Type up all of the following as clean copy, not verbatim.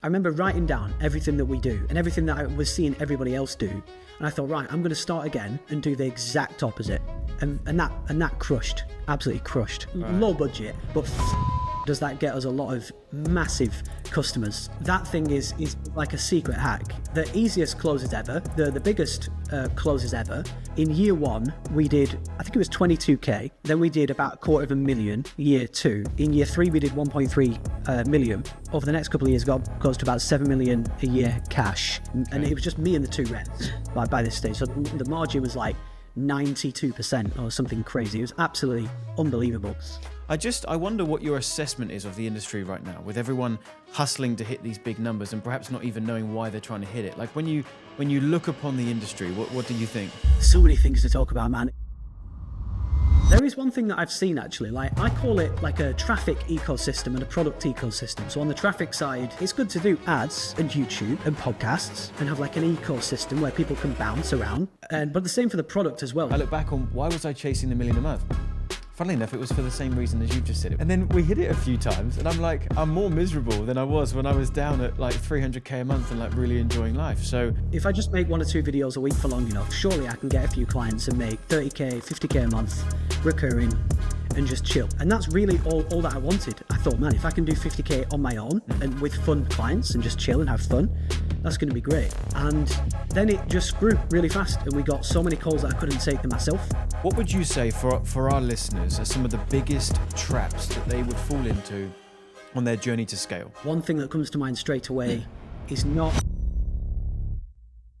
I remember writing down everything that we do and everything that I was seeing everybody else do. And I thought, right, I'm going to start again and do the exact opposite. And that crushed, absolutely crushed. Right. Low budget, but does that get us a lot of massive customers. That thing is like a secret hack. The easiest closes ever, the biggest closes ever. In year one, we did, I think it was 22K. Then we did about $250,000 year two. In year three, we did 1.3 million. Over the next couple of years, goes to about 7 million a year cash. And it was just me and the two reps by this stage. So the margin was like 92% or something crazy. It was absolutely unbelievable. I wonder what your assessment is of the industry right now, with everyone hustling to hit these big numbers and perhaps not even knowing why they're trying to hit it. Like when you look upon the industry, what do you think? So many things to talk about, man. There is one thing that I've seen actually, like I call it like a traffic ecosystem and a product ecosystem. So on the traffic side, it's good to do ads and YouTube and podcasts and have like an ecosystem where people can bounce around. But the same for the product as well. I look back on why was I chasing the million a month? Funnily enough, it was for the same reason as you've just said it. And then we hit it a few times and I'm like, I'm more miserable than I was when I was down at like 300K a month and like really enjoying life. So if I just make 1 or 2 videos a week for long enough, surely I can get a few clients and make 30K, 50K a month recurring and just chill. And that's really all that I wanted. I thought, man, if I can do 50K on my own and with fun clients and just chill and have fun, that's going to be great. And then it just grew really fast and we got so many calls that I couldn't take them myself. What would you say for our listeners are some of the biggest traps that they would fall into on their journey to scale? One thing that comes to mind straight away is not...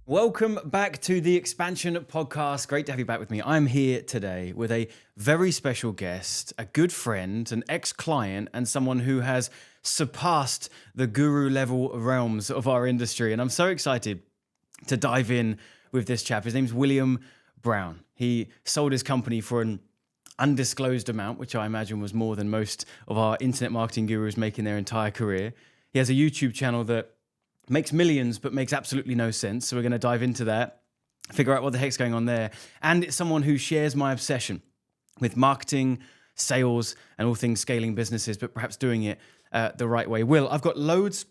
Welcome back to the Expansion Podcast. Great to have you back with me. I'm here today with a very special guest, a good friend, an ex-client, and someone who has surpassed the guru level realms of our industry. And I'm so excited to dive in with this chap. His name's William Brown. He sold his company for an undisclosed amount, which I imagine was more than most of our internet marketing gurus make in their entire career. He has a YouTube channel that makes millions, but makes absolutely no sense. So we're going to dive into that, figure out what the heck's going on there. And it's someone who shares my obsession with marketing, sales, and all things scaling businesses, but perhaps doing it the right way. Will, I've got loads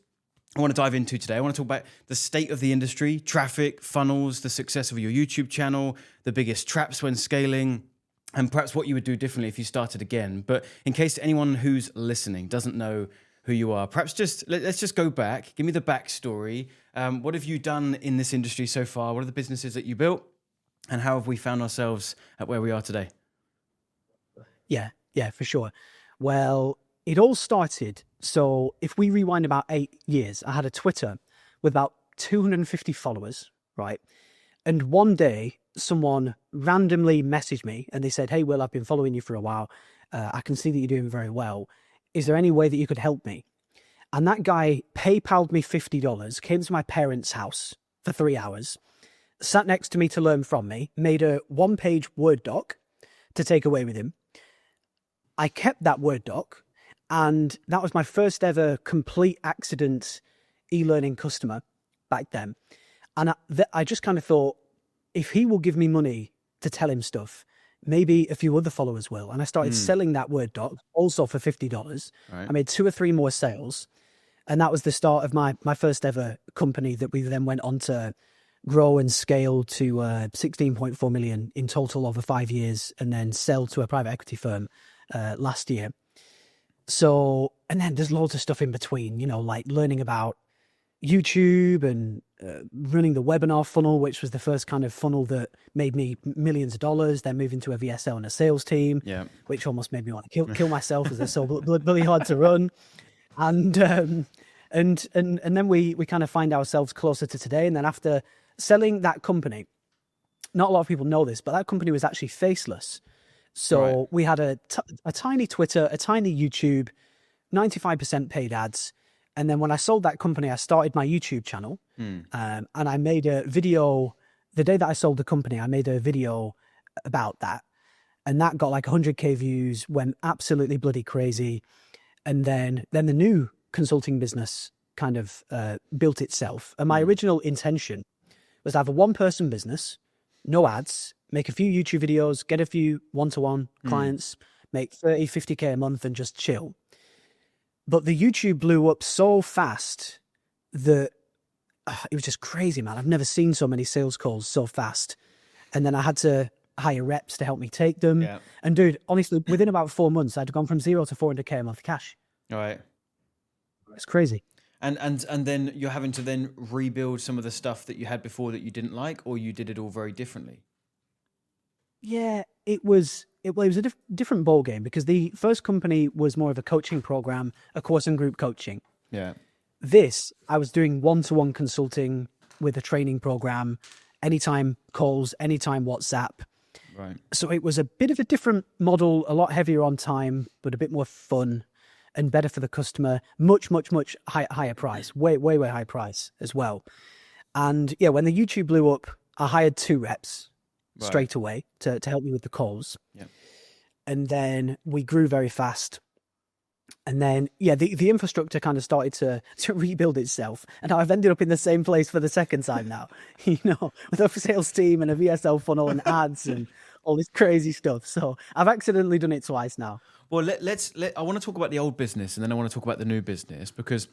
I want to dive into today. I want to talk about the state of the industry, traffic, funnels, the success of your YouTube channel, the biggest traps when scaling, and perhaps what you would do differently if you started again. But in case anyone who's listening doesn't know who you are, perhaps let's just go back. Give me the backstory. What have you done in this industry so far? What are the businesses that you built? And how have we found ourselves at where we are today? Yeah, for sure. Well, it all started, so if we rewind about 8 years, I had a Twitter with about 250 followers, right? And one day, someone randomly messaged me and they said, "Hey, Will, I've been following you for a while. I can see that you're doing very well. Is there any way that you could help me?" And that guy PayPal'd me $50, came to my parents' house for 3 hours, sat next to me to learn from me, made a 1-page Word doc to take away with him. I kept that Word doc, and that was my first ever complete accident e-learning customer back then. And I just kind of thought, if he will give me money to tell him stuff, maybe a few other followers will. And I started selling that Word doc also for $50. Right. I made 2 or 3 more sales. And that was the start of my first ever company that we then went on to grow and scale to 16.4 million in total over 5 years, and then sell to a private equity firm last year. So, and then there's loads of stuff in between, like learning about YouTube and running the webinar funnel, which was the first kind of funnel that made me millions of dollars, then moving to a VSL and a sales team, which almost made me want to kill myself because they're so bloody hard to run. And then we kind of find ourselves closer to today. And then after selling that company, not a lot of people know this, but that company was actually faceless. So we had a tiny Twitter, a tiny YouTube, 95% paid ads. And then when I sold that company, I started my YouTube channel. And I made a video, the day that I sold the company, I made a video about that. And that got like 100K views, went absolutely bloody crazy. And then the new consulting business kind of built itself. And my original intention was to have a 1-person business, no ads, make a few YouTube videos, get a few one-to-one clients, make 30, 50K a month and just chill. But the YouTube blew up so fast that it was just crazy, man. I've never seen so many sales calls so fast. And then I had to hire reps to help me take them. Yeah. And dude, honestly, within about 4 months, I'd gone from 0 to 400K a month cash. All right. It's crazy. And then you're having to then rebuild some of the stuff that you had before that you didn't like, or you did it all very differently? Yeah, it was a different ball game, because the first company was more of a coaching program, a course and group coaching. Yeah. This, I was doing one-to-one consulting with a training program, anytime calls, anytime WhatsApp. Right. So it was a bit of a different model, a lot heavier on time, but a bit more fun and better for the customer. Much higher price, way high price as well. And yeah, when the YouTube blew up, I hired 2 reps straight away to help me with the calls. Yeah. And then we grew very fast. And then, yeah, the infrastructure kind of started to rebuild itself. And I've ended up in the same place for the second time now, with a sales team and a VSL funnel and ads and all this crazy stuff. So I've accidentally done it twice now. Well, I want to talk about the old business, and then I want to talk about the new business, because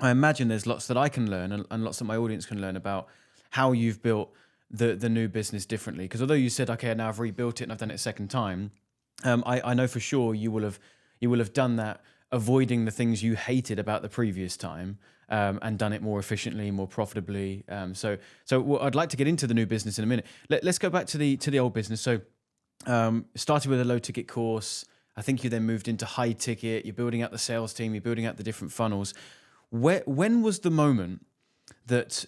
I imagine there's lots that I can learn and lots that my audience can learn about how you've built the new business differently. Because although you said, okay, now I've rebuilt it and I've done it a second time, I know for sure you will have done that avoiding the things you hated about the previous time, and done it more efficiently, more profitably. So I'd like to get into the new business in a minute. Let's go back to the old business. So started with a low ticket course. I think you then moved into high ticket. You're building out the sales team. You're building out the different funnels. When was the moment that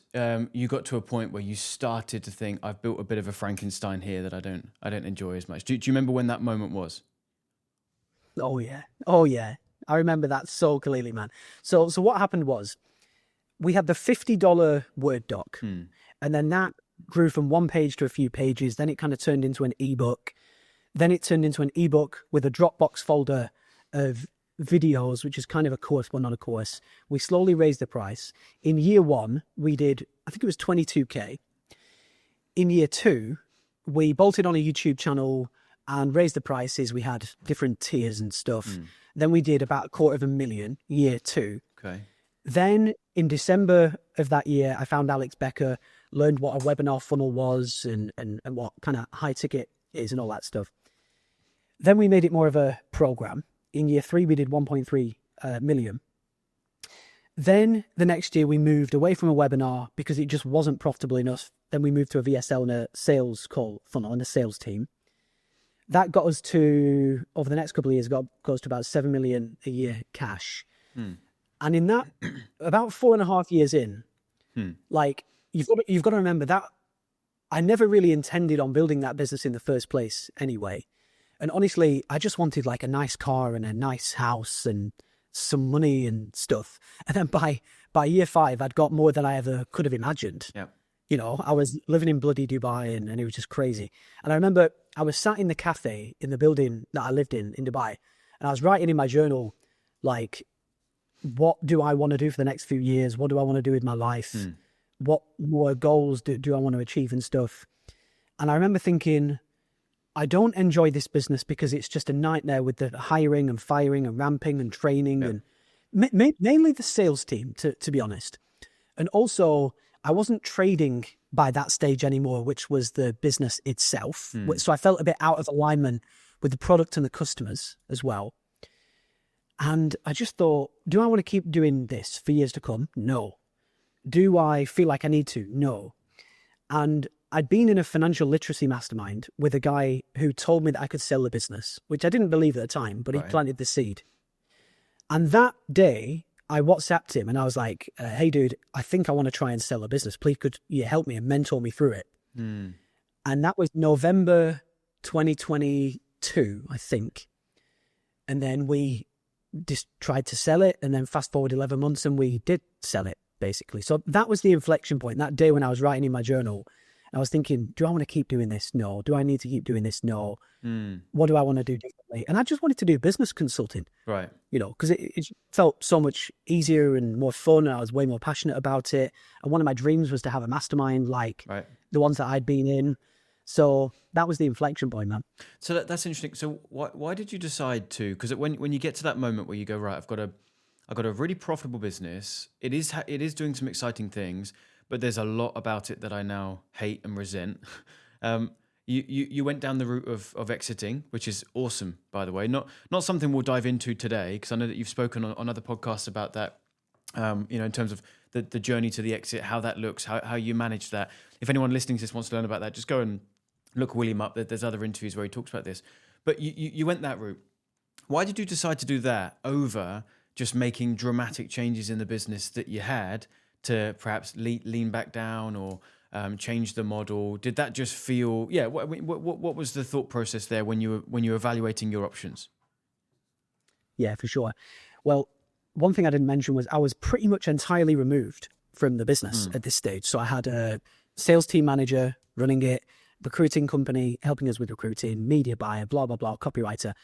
you got to a point where you started to think, I've built a bit of a Frankenstein here that I don't enjoy as much? Do you remember when that moment was? Oh yeah. I remember that so clearly, man. So what happened was, we had the $50 Word doc, and then that grew from 1 page to a few pages. Then it kind of turned into an ebook. Then it turned into an ebook with a Dropbox folder of videos, which is kind of a course, but not a course. We slowly raised the price. In year 1, we did, I think it was 22K. In year 2, we bolted on a YouTube channel and raised the prices. We had different tiers and stuff. Then we did about $250,000 year 2. Okay. Then in December of that year, I found Alex Becker, learned what a webinar funnel was and what kind of high ticket is and all that stuff. Then we made it more of a program. In year 3, we did 1.3 million. Then the next year we moved away from a webinar because it just wasn't profitable enough. Then we moved to a VSL and a sales call funnel and a sales team. That got us to, over the next couple of years, got us to about 7 million a year cash. And in that, about 4.5 years in, like you've got to remember that I never really intended on building that business in the first place anyway. And honestly, I just wanted like a nice car and a nice house and some money and stuff. And then by year 5, I'd got more than I ever could have imagined. Yeah. I was living in bloody Dubai and it was just crazy. And I remember I was sat in the cafe in the building that I lived in Dubai, and I was writing in my journal, like, what do I want to do for the next few years? What do I want to do with my life? What more goals do I want to achieve and stuff? And I remember thinking, I don't enjoy this business because it's just a nightmare with the hiring and firing and ramping and training and mainly the sales team, to be honest. And also, I wasn't trading by that stage anymore, which was the business itself. So I felt a bit out of alignment with the product and the customers as well. And I just thought, do I want to keep doing this for years to come? No. Do I feel like I need to? No. And I'd been in a financial literacy mastermind with a guy who told me that I could sell the business, which I didn't believe at the time, but he planted the seed. And that day, I WhatsApped him and I was like, hey, dude, I think I want to try and sell a business. Please, could you help me and mentor me through it? And that was November 2022, I think. And then we just tried to sell it, and then fast forward 11 months and we did sell it, basically. So that was the inflection point. That day when I was writing in my journal, I was thinking, do I want to keep doing this? No. Do I need to keep doing this? No. What do I want to do differently? And I just wanted to do business consulting. Right. Because it felt so much easier and more fun. And I was way more passionate about it. And one of my dreams was to have a mastermind like the ones that I'd been in. So that was the inflection point, man. So that's interesting. So why did you decide to? Because when you get to that moment where you go, right, I've got a really profitable business. It is doing some exciting things, but there's a lot about it that I now hate and resent. You went down the route of exiting, which is awesome, by the way. Not something we'll dive into today, because I know that you've spoken on other podcasts about that. In terms of the journey to the exit, how that looks, how you manage that. If anyone listening to this wants to learn about that, just go and look William up. There's other interviews where he talks about this. But you went that route. Why did you decide to do that over just making dramatic changes in the business that you had to perhaps lean back down or change the model? Did that just feel, what was the thought process there when you were evaluating your options? Yeah, for sure. Well, one thing I didn't mention was I was pretty much entirely removed from the business at this stage. So I had a sales team manager running it, recruiting company helping us with recruiting, media buyer, blah, blah, blah, copywriter.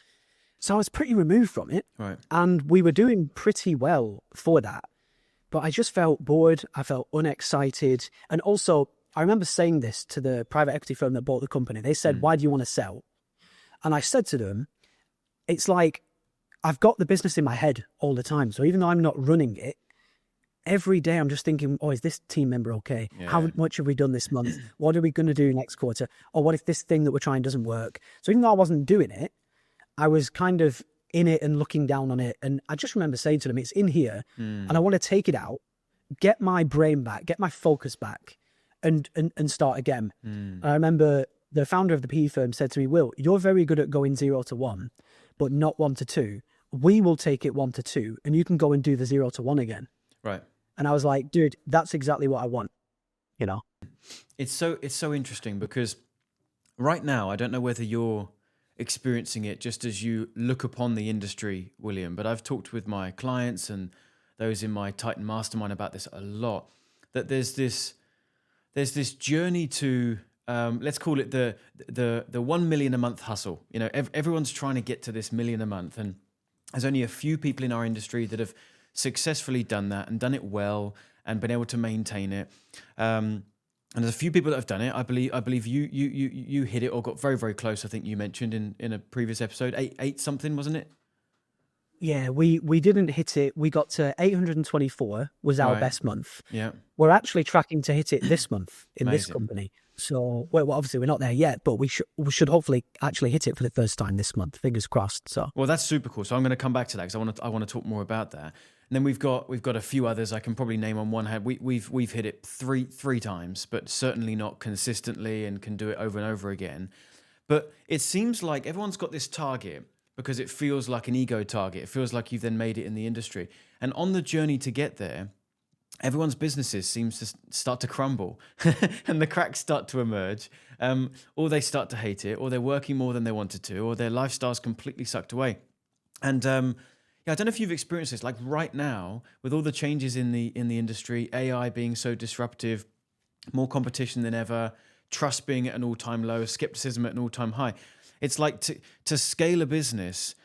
So I was pretty removed from it. Right. And we were doing pretty well for that. But I just felt bored. I felt unexcited. And also, I remember saying this to the private equity firm that bought the company. They said, why do you want to sell? And I said to them, it's like, I've got the business in my head all the time. So even though I'm not running it, every day I'm just thinking, oh, is this team member okay? Yeah. How much have we done this month? What are we going to do next quarter? Or what if this thing that we're trying doesn't work? So even though I wasn't doing it, I was kind of in it and looking down on it. And I just remember saying to them, it's in here and I want to take it out, get my brain back, get my focus back and start again. I remember the founder of the PE firm said to me, Will, you're very good at going 0 to 1, but not 1 to 2. We will take it 1 to 2 and you can go and do the 0 to 1 again. Right. And I was like, dude, that's exactly what I want. It's so interesting because right now, I don't know whether you're experiencing it just as you look upon the industry, William, but I've talked with my clients and those in my Titan Mastermind about this a lot, that there's this journey to, let's call it the 1 million a month hustle. Everyone's trying to get to this million a month, and there's only a few people in our industry that have successfully done that and done it well and been able to maintain it. And there's a few people that have done it. I believe you hit it or got very, very close. I think you mentioned in a previous episode, eight something, wasn't it? Yeah, we didn't hit it. We got to 824 was our best month. Yeah. We're actually tracking to hit it this month in this company. So, well, obviously we're not there yet, but we should hopefully actually hit it for the first time this month. Fingers crossed. So, well, that's super cool. So I'm going to come back to that because I want to talk more about that. And then we've got a few others I can probably name on one hand. We've hit it three times, but certainly not consistently, and can do it over and over again. But it seems like everyone's got this target because it feels like an ego target. It feels like you've then made it in the industry. And on the journey to get there, everyone's businesses seems to start to crumble and the cracks start to emerge, or they start to hate it, or they're working more than they wanted to, or their lifestyle's completely sucked away. And I don't know if you've experienced this, like right now, with all the changes in the industry, AI being so disruptive, more competition than ever, trust being at an all-time low, skepticism at an all-time high. It's like to scale a business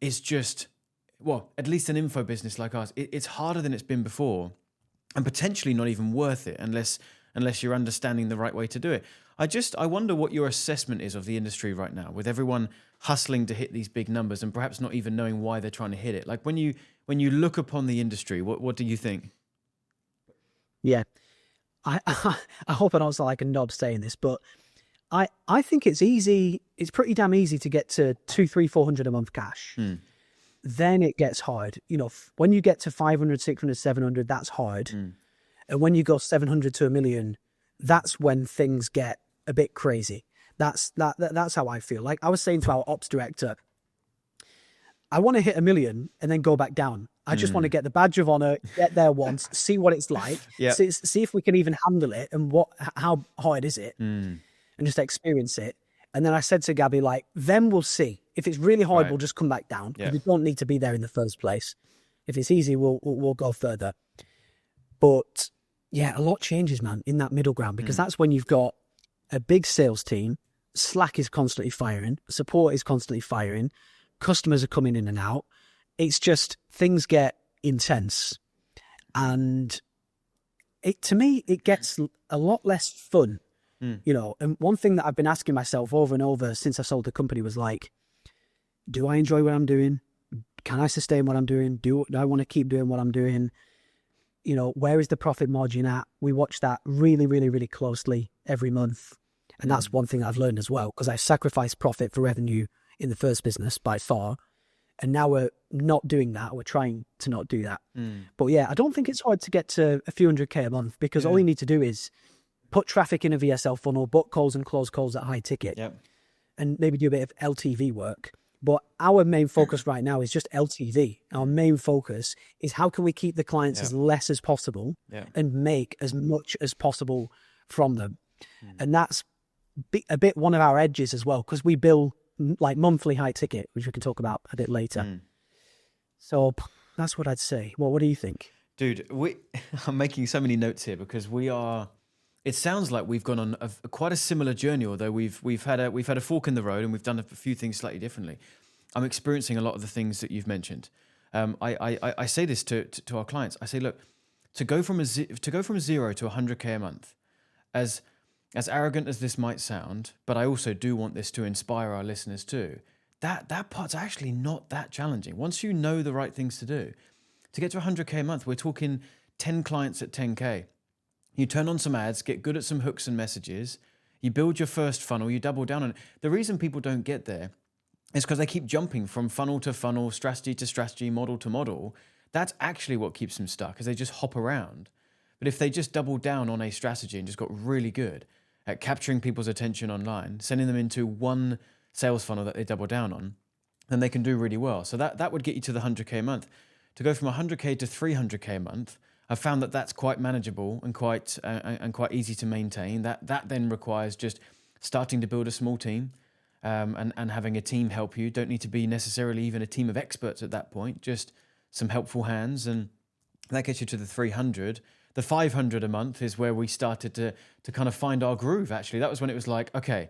is just, well, at least an info business like ours, it's harder than it's been before, and potentially not even worth it unless you're understanding the right way to do it. I wonder what your assessment is of the industry right now, with everyone hustling to hit these big numbers and perhaps not even knowing why they're trying to hit it. Like when you look upon the industry, what do you think? Yeah, I hope I don't sound like a knob saying this, but I think it's easy. It's pretty damn easy to get to 200, 300, 400 a month cash. Then it gets hard. When you get to 500, 600, 700, that's hard. And when you go 700 to a million, that's when things get a bit crazy. That's how I feel. Like I was saying to our ops director, I want to hit 1 million and then go back down. I just want to get the badge of honor, get there once, see what it's like, see if we can even handle it and how hard is it, and just experience it. And then I said to Gabby, like, then we'll see. If it's really hard, we'll just come back down. We don't need to be there in the first place. If it's easy, we'll go further. But yeah, a lot changes, man, in that middle ground, because that's when you've got a big sales team, Slack is constantly firing, support is constantly firing, customers are coming in and out. It's just, things get intense. And to me, it gets a lot less fun, and one thing that I've been asking myself over and over since I sold the company was like, do I enjoy what I'm doing? can I sustain what I'm doing? Do I want to keep doing what I'm doing? You know, where is the profit margin at? We watch that really, really, really closely every month. And that's one thing I've learned as well, because I sacrificed profit for revenue in the first business by far. And now we're not doing that. We're trying to not do that. But yeah, I don't think it's hard to get to a few 100K a month, because all you need to do is put traffic in a VSL funnel, book calls and close calls at high ticket, and maybe do a bit of LTV work. But our main focus right now is just LTV. Our main focus is how can we keep the clients as less as possible and make as much as possible from them. And that's a bit one of our edges as well, because we bill like monthly high ticket, which we can talk about a bit later. So that's what I'd say. Well, what do you think? Dude, I'm making so many notes here because it sounds like we've gone on quite a similar journey, although we've had a fork in the road and we've done a few things slightly differently. I'm experiencing a lot of the things that you've mentioned. I say this to our clients. I say, look, to go from 0 to 100K a month, as arrogant as this might sound, but I also do want this to inspire our listeners too. That part's actually not that challenging. Once you know the right things to do, to get to 100K a month, we're talking 10 clients at 10K. You turn on some ads, get good at some hooks and messages, you build your first funnel, you double down on it. The reason people don't get there is because they keep jumping from funnel to funnel, strategy to strategy, model to model. That's actually what keeps them stuck, is they just hop around. But if they just double down on a strategy and just got really good at capturing people's attention online, sending them into one sales funnel that they double down on, then they can do really well. So that would get you to the 100K a month. To go from 100K to 300K a month, I've found that that's quite manageable and quite easy to maintain. That then requires just starting to build a small team and having a team help you. Don't need to be necessarily even a team of experts at that point, just some helpful hands, and that gets you to the 300. The 500 a month is where we started to kind of find our groove, actually. That was when it was like, okay,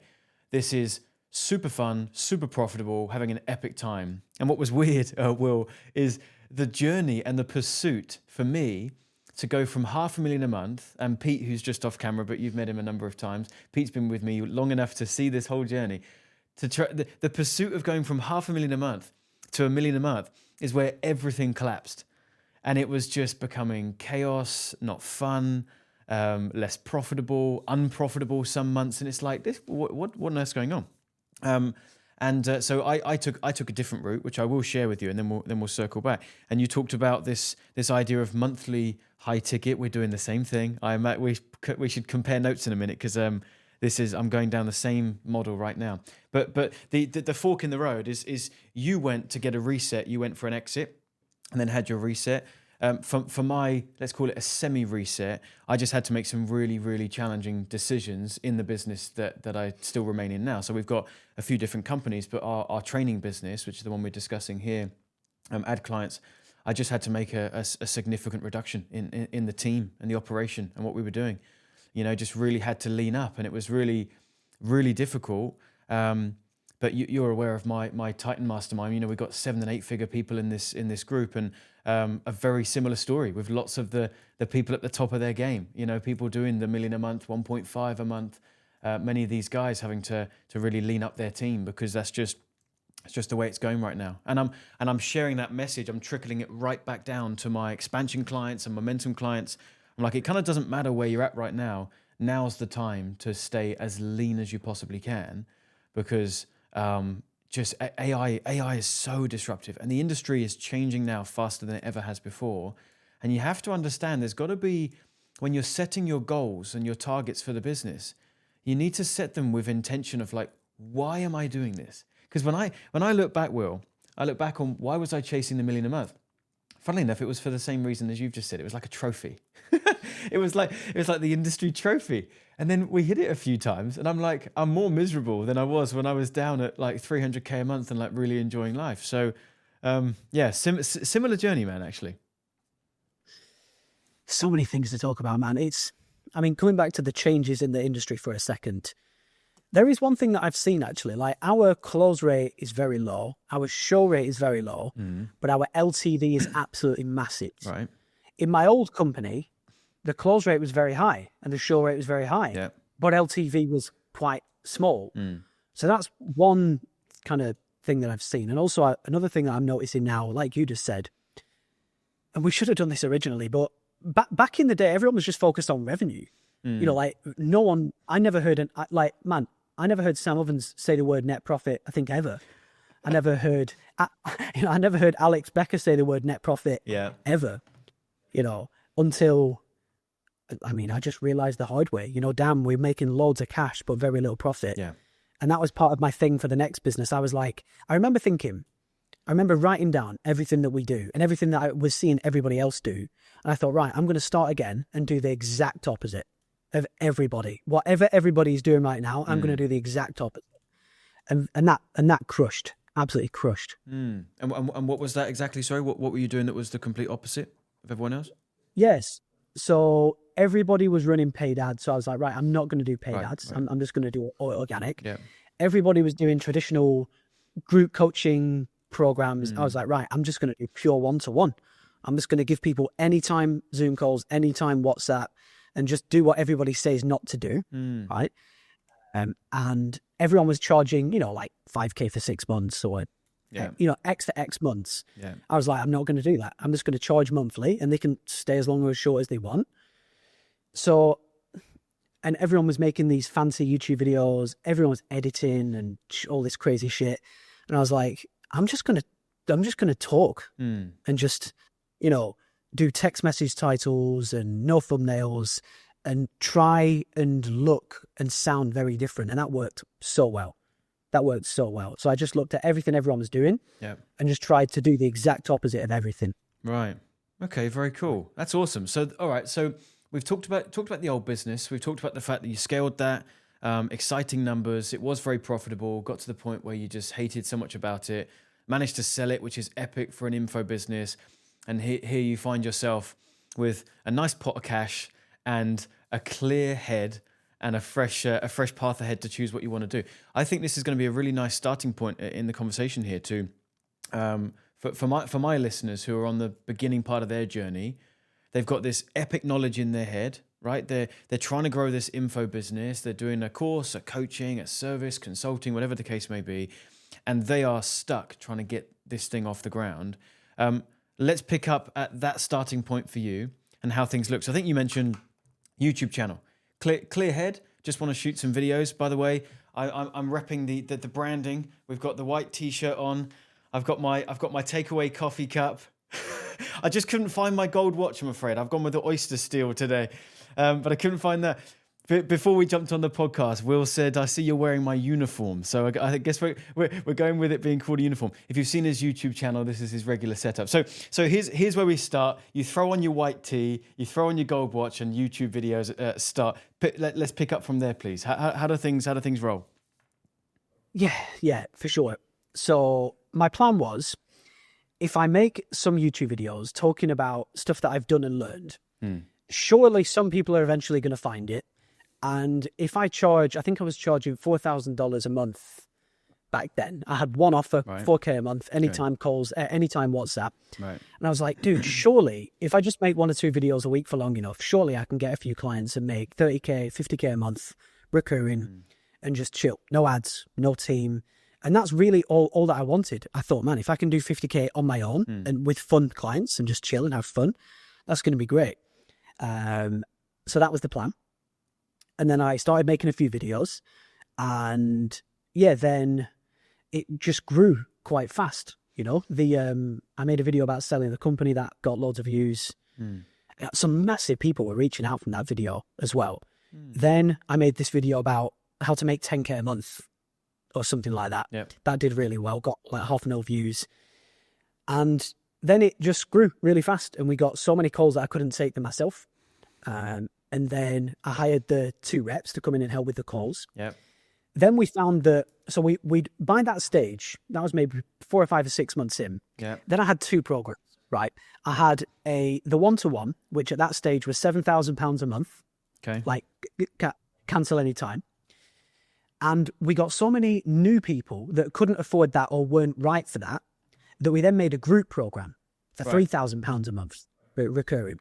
this is super fun, super profitable, having an epic time. And what was weird, Will, is the journey and the pursuit for me to go from 500,000 a month, and Pete, who's just off camera, but you've met him a number of times. Pete's been with me long enough to see this whole journey. To try the pursuit of going from 500,000 a month to 1 million a month is where everything collapsed. And it was just becoming chaos, not fun, less profitable, unprofitable some months. And it's like, what on earth's going on? So I took a different route, which I will share with you, and then we'll circle back. And you talked about this idea of monthly high ticket. We're doing the same thing. We should compare notes in a minute, because I'm going down the same model right now. But the fork in the road is you went to get a reset. You went for an exit, and then had your reset. For my, let's call it a semi-reset, I just had to make some really, really challenging decisions in the business that I still remain in now. So we've got a few different companies, but our training business, which is the one we're discussing here, ad clients, I just had to make a significant reduction in the team and the operation and what we were doing. You know, just really had to lean up, and it was really, really difficult. But you're aware of my Titan Mastermind. You know, we've got 7 and 8 figure people in this group, and a very similar story with lots of the people at the top of their game. You know, people doing the 1 million a month, 1.5 a month. Many of these guys having to really lean up their team, because it's just the way it's going right now. And I'm sharing that message. I'm trickling it right back down to my expansion clients and momentum clients. I'm like, it kind of doesn't matter where you're at right now. Now's the time to stay as lean as you possibly can, because just AI is so disruptive, and the industry is changing now faster than it ever has before. And you have to understand, there's got to be, when you're setting your goals and your targets for the business, you need to set them with intention of like, why am I doing this? Because when I look back, Will, I look back on why was I chasing the 1 million a month? Funnily enough, it was for the same reason as you've just said. It was like a trophy. It was like the industry trophy. And then we hit it a few times, and I'm like, I'm more miserable than I was when I was down at like 300K a month and like really enjoying life. So similar journey, man, actually. So many things to talk about, man. Coming back to the changes in the industry for a second, there is one thing that I've seen actually, like our close rate is very low, our show rate is very low, but our LTV is absolutely massive. Right. In my old company, the close rate was very high and the show rate was very high, but LTV was quite small. So that's one kind of thing that I've seen. And also another thing that I'm noticing now, like you just said, and we should have done this originally, but back in the day, everyone was just focused on revenue. You know, like I never heard Sam Ovens say the word net profit, I think, ever. I never heard Alex Becker say the word net profit ever, you know, until, I mean, I just realized the hard way, you know, damn, we're making loads of cash, but very little profit. Yeah. And that was part of my thing for the next business. I was like, I remember writing down everything that we do and everything that I was seeing everybody else do. And I thought, right, I'm going to start again and do the exact opposite of everybody. Whatever everybody's doing right now, I'm going to do the exact opposite. And that crushed, absolutely crushed. And what was that exactly? Sorry, what were you doing that was the complete opposite of everyone else? Yes. So everybody was running paid ads. So I was like, right, I'm not going to do paid ads. Right. I'm just going to do organic. Yeah. Everybody was doing traditional group coaching programs. I was like, right, I'm just going to do pure one-to-one. I'm just going to give people anytime Zoom calls, anytime WhatsApp, and just do what everybody says not to do, right? And everyone was charging, you know, like $5,000 for 6 months or, you know, X for X months. Yeah. I was like, I'm not going to do that. I'm just going to charge monthly and they can stay as long or as short as they want. So, and everyone was making these fancy YouTube videos. Everyone was editing and all this crazy shit. And I was like, I'm just going to talk and just, you know, do text message titles and no thumbnails and try and look and sound very different. And that worked so well. So I just looked at everything everyone was doing and just tried to do the exact opposite of everything. Right. Okay. Very cool. That's awesome. So, all right. So we've talked about the old business. We've talked about the fact that you scaled that, exciting numbers. It was very profitable, got to the point where you just hated so much about it, managed to sell it, which is epic for an info business. And here you find yourself with a nice pot of cash and a clear head and a fresh path ahead to choose what you want to do. I think this is going to be a really nice starting point in the conversation here too. For my listeners who are on the beginning part of their journey, they've got this epic knowledge in their head, right? They're trying to grow this info business. They're doing a course, a coaching, a service, consulting, whatever the case may be, and they are stuck trying to get this thing off the ground. Let's pick up at that starting point for you and how things look. So I think you mentioned YouTube channel. Clear head, just want to shoot some videos. By the way, I'm repping the branding. We've got the white t-shirt on. I've got my takeaway coffee cup. I just couldn't find my gold watch, I'm afraid. I've gone with the oyster steel today, but I couldn't find that. Before we jumped on the podcast, Will said, I see you're wearing my uniform. So I guess we're going with it being called a uniform. If you've seen his YouTube channel, this is his regular setup. So here's where we start. You throw on your white tee, you throw on your gold watch, and YouTube videos start. Let's pick up from there, please. How do things roll? Yeah, for sure. So my plan was, if I make some YouTube videos talking about stuff that I've done and learned, surely some people are eventually going to find it. And if I think I was charging $4,000 a month back then. I had one offer, $4K a month, anytime calls, anytime WhatsApp. Right. And I was like, dude, surely if I just make 1 or 2 videos a week for long enough, surely I can get a few clients and make 30K, 50K a month recurring and just chill. No ads, no team. And that's really all that I wanted. I thought, man, if I can do 50K on my own and with fun clients and just chill and have fun, that's going to be great. So that was the plan. And then I started making a few videos and then it just grew quite fast. You know, I made a video about selling the company that got loads of views. Some massive people were reaching out from that video as well. Then I made this video about how to make 10K a month or something like that. Yep. That did really well, got like 500,000 views. And then it just grew really fast and we got so many calls that I couldn't take them myself. And then I hired the 2 reps to come in and help with the calls. Yep. Then we found that, so we'd by that stage, that was maybe 4 or 5 or 6 months in. Yep. Then I had 2 programs, right? I had the one-to-one, which at that stage was £7,000 a month. Okay. Like cancel anytime. And we got so many new people that couldn't afford that or weren't right for that we then made a group program for £3,000 a month recurring.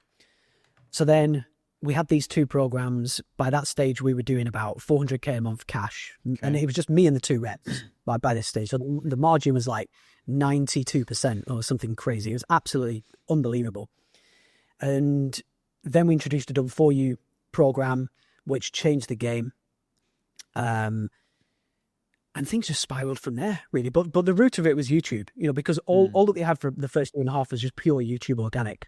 So then we had these 2 programs. By that stage, we were doing about 400K a month cash. And it was just me and the 2 reps by this stage. So the margin was like 92% or something crazy. It was absolutely unbelievable. And then we introduced a done for you program, which changed the game. And things just spiraled from there, really. But the root of it was YouTube, because all that we had for the first year and a half was just pure YouTube organic.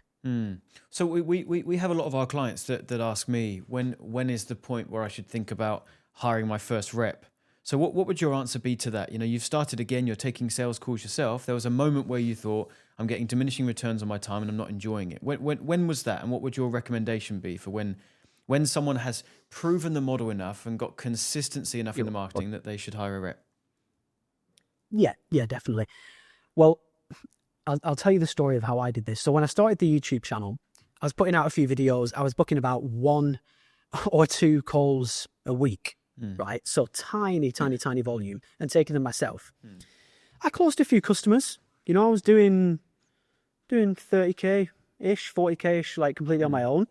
So we have a lot of our clients that ask me, when is the point where I should think about hiring my first rep? So what would your answer be to that? You've started again, you're taking sales calls yourself. There was a moment where you thought, I'm getting diminishing returns on my time and I'm not enjoying it. When was that? And what would your recommendation be for when someone has proven the model enough and got consistency enough in the marketing that they should hire a rep? Yeah, definitely. Well, I'll tell you the story of how I did this. So when I started the YouTube channel, I was putting out a few videos. I was booking about 1 or 2 calls a week, right? So tiny volume, and taking them myself. I closed a few customers. I was doing 30K-ish, 40K-ish, like completely on my own.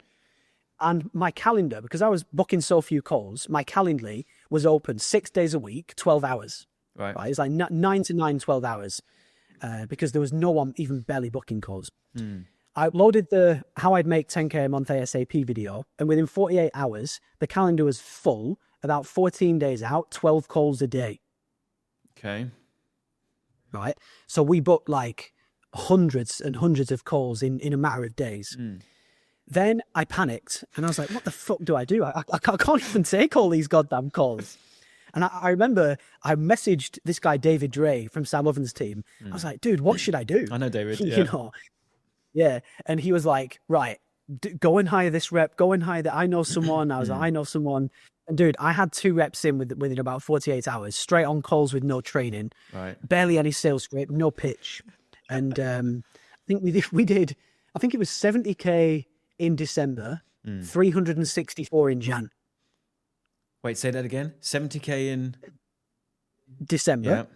And my calendar, because I was booking so few calls, my Calendly was open 6 days a week, 12 hours. Right? It's like 9 to 9, 12 hours. Because there was no one even barely booking calls. I uploaded the how I'd make 10K a month ASAP video, and within 48 hours, the calendar was full, about 14 days out, 12 calls a day. Okay. Right? So we booked like hundreds and hundreds of calls in a matter of days. Then I panicked, and I was like, what the fuck do I do? I can't even take all these goddamn calls. And I remember I messaged this guy, David Dre from Sam Ovens' team. I was like, dude, what should I do? I know David. Yeah. Yeah. And he was like, right, go and hire this rep, go and hire that. I know someone. I was like, I know someone. And dude, I had 2 reps in within about 48 hours, straight on calls with no training, barely any sales script, no pitch. And I think we did, I think it was 70K in December, 364 in Jan. Wait, say that again. 70K in December,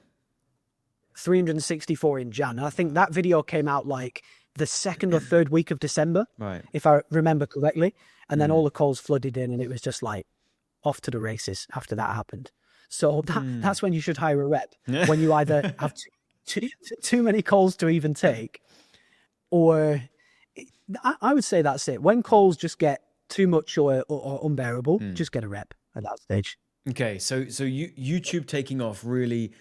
364 in Jan. I think that video came out like the 2nd or 3rd week of December, if I remember correctly. And then all the calls flooded in, and it was just like off to the races after that happened. So that's when you should hire a rep, when you either have too many calls to even take, or I would say that's it. When calls just get too much or unbearable, just get a rep at that stage. Okay, so YouTube taking off really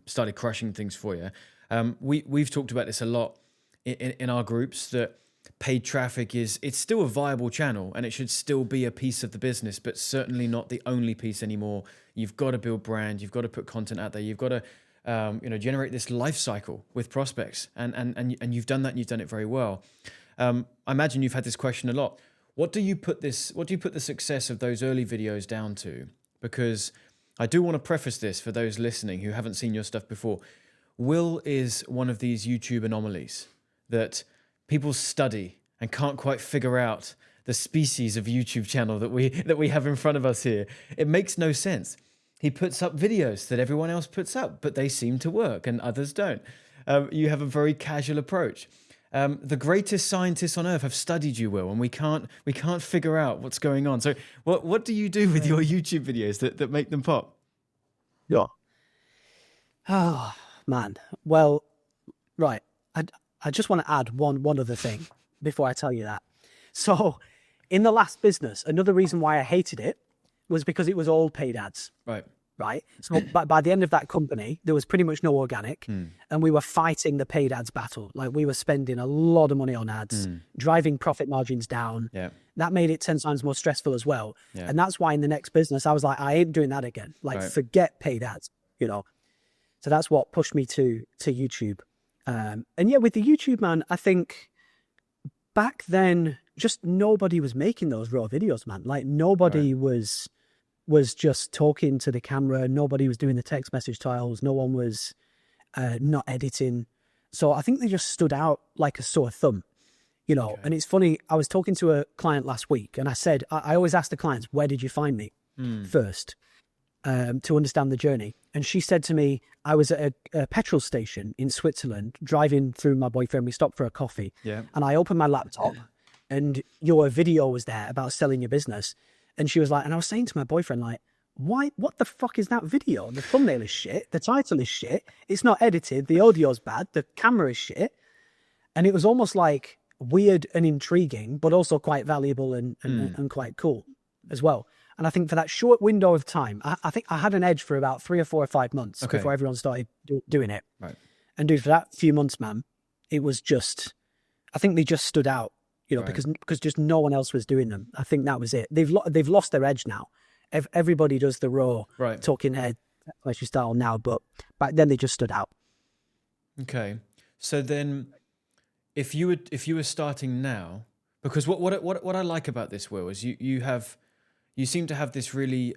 started crushing things for you. We've talked about this a lot in our groups, that paid traffic it's still a viable channel and it should still be a piece of the business, but certainly not the only piece anymore. You've got to build brand, you've got to put content out there, you've got to generate this life cycle with prospects, and you've done that, and you've done it very well. I imagine you've had this question a lot. What do you put the success of those early videos down to? Because I do want to preface this for those listening who haven't seen your stuff before. Will is one of these YouTube anomalies that people study and can't quite figure out the species of YouTube channel that we have in front of us here. It makes no sense. He puts up videos that everyone else puts up, but they seem to work and others don't. You have a very casual approach. The greatest scientists on earth have studied you, Will, and we can't figure out what's going on. So what do you do with your YouTube videos that make them pop? Yeah. Oh, man. Well, right. I just want to add one other thing before I tell you that. So in the last business, another reason why I hated it was because it was all paid ads. Right. So by the end of that company, there was pretty much no organic, and we were fighting the paid ads battle. Like, we were spending a lot of money on ads, driving profit margins down. Yeah. That made it 10 times more stressful as well. Yeah. And that's why in the next business, I was like, I ain't doing that again. Like, forget paid ads, So that's what pushed me to YouTube. And yeah, with the YouTube, man, I think back then, just nobody was making those raw videos, man. Like, nobody was just talking to the camera. Nobody was doing the text message tiles. No one was not editing. So I think they just stood out like a sore thumb, And it's funny, I was talking to a client last week, and I said, I always ask the clients, where did you find me first, to understand the journey? And she said to me, I was at a petrol station in Switzerland, driving through my boyfriend. We stopped for a coffee, and I opened my laptop, and your video was there about selling your business. And she was like, and I was saying to my boyfriend, like, what the fuck is that video? The thumbnail is shit. The title is shit. It's not edited. The audio's bad. The camera is shit. And it was almost like weird and intriguing, but also quite valuable and quite cool as well. And I think for that short window of time, I think I had an edge for about 3 or 4 or 5 months before everyone started doing it. Right. And dude, for that few months, man, it was just, I think they just stood out, you know, because just no one else was doing them. I think that was it. They've lost their edge now. Everybody does the raw talking head style now, but back then they just stood out. Okay. So then if you were starting now, because what I like about this, Will, is you seem to have this really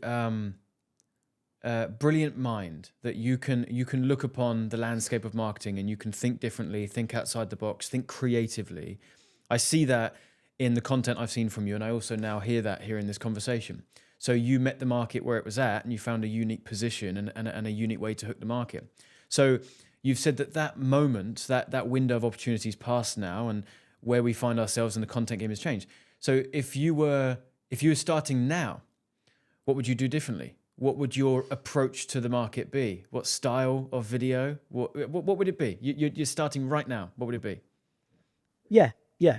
brilliant mind that you can look upon the landscape of marketing and you can think differently, think outside the box, think creatively. I see that in the content I've seen from you, and I also now hear that here in this conversation. So you met the market where it was at, and you found a unique position and a unique way to hook the market. So you've said that moment, that window of opportunities passed now, and where we find ourselves in the content game has changed. So if you were starting now, what would you do differently? What would your approach to the market be? What style of video? What would it be? You're starting right now. What would it be? Yeah,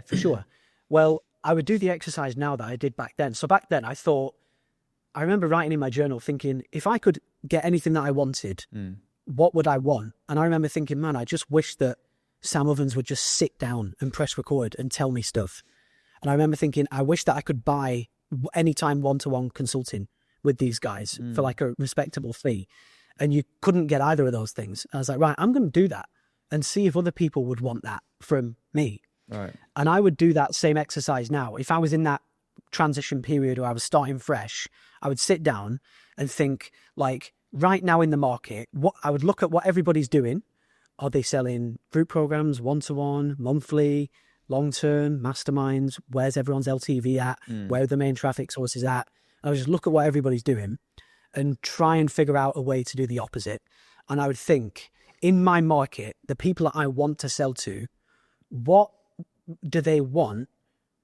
for sure. Well, I would do the exercise now that I did back then. So back then I remember writing in my journal thinking, if I could get anything that I wanted, what would I want? And I remember thinking, man, I just wish that Sam Ovens would just sit down and press record and tell me stuff. And I remember thinking, I wish that I could buy anytime one-to-one consulting with these guys for like a respectable fee. And you couldn't get either of those things. I was like, right, I'm going to do that and see if other people would want that from me. Right. And I would do that same exercise now. If I was in that transition period or I was starting fresh, I would sit down and think, like, right now in the market, I would look at what everybody's doing. Are they selling group programs, one-to-one, monthly, long-term, masterminds? Where's everyone's LTV at? Where are the main traffic sources at? I would just look at what everybody's doing and try and figure out a way to do the opposite. And I would think, in my market, the people that I want to sell to, what do they want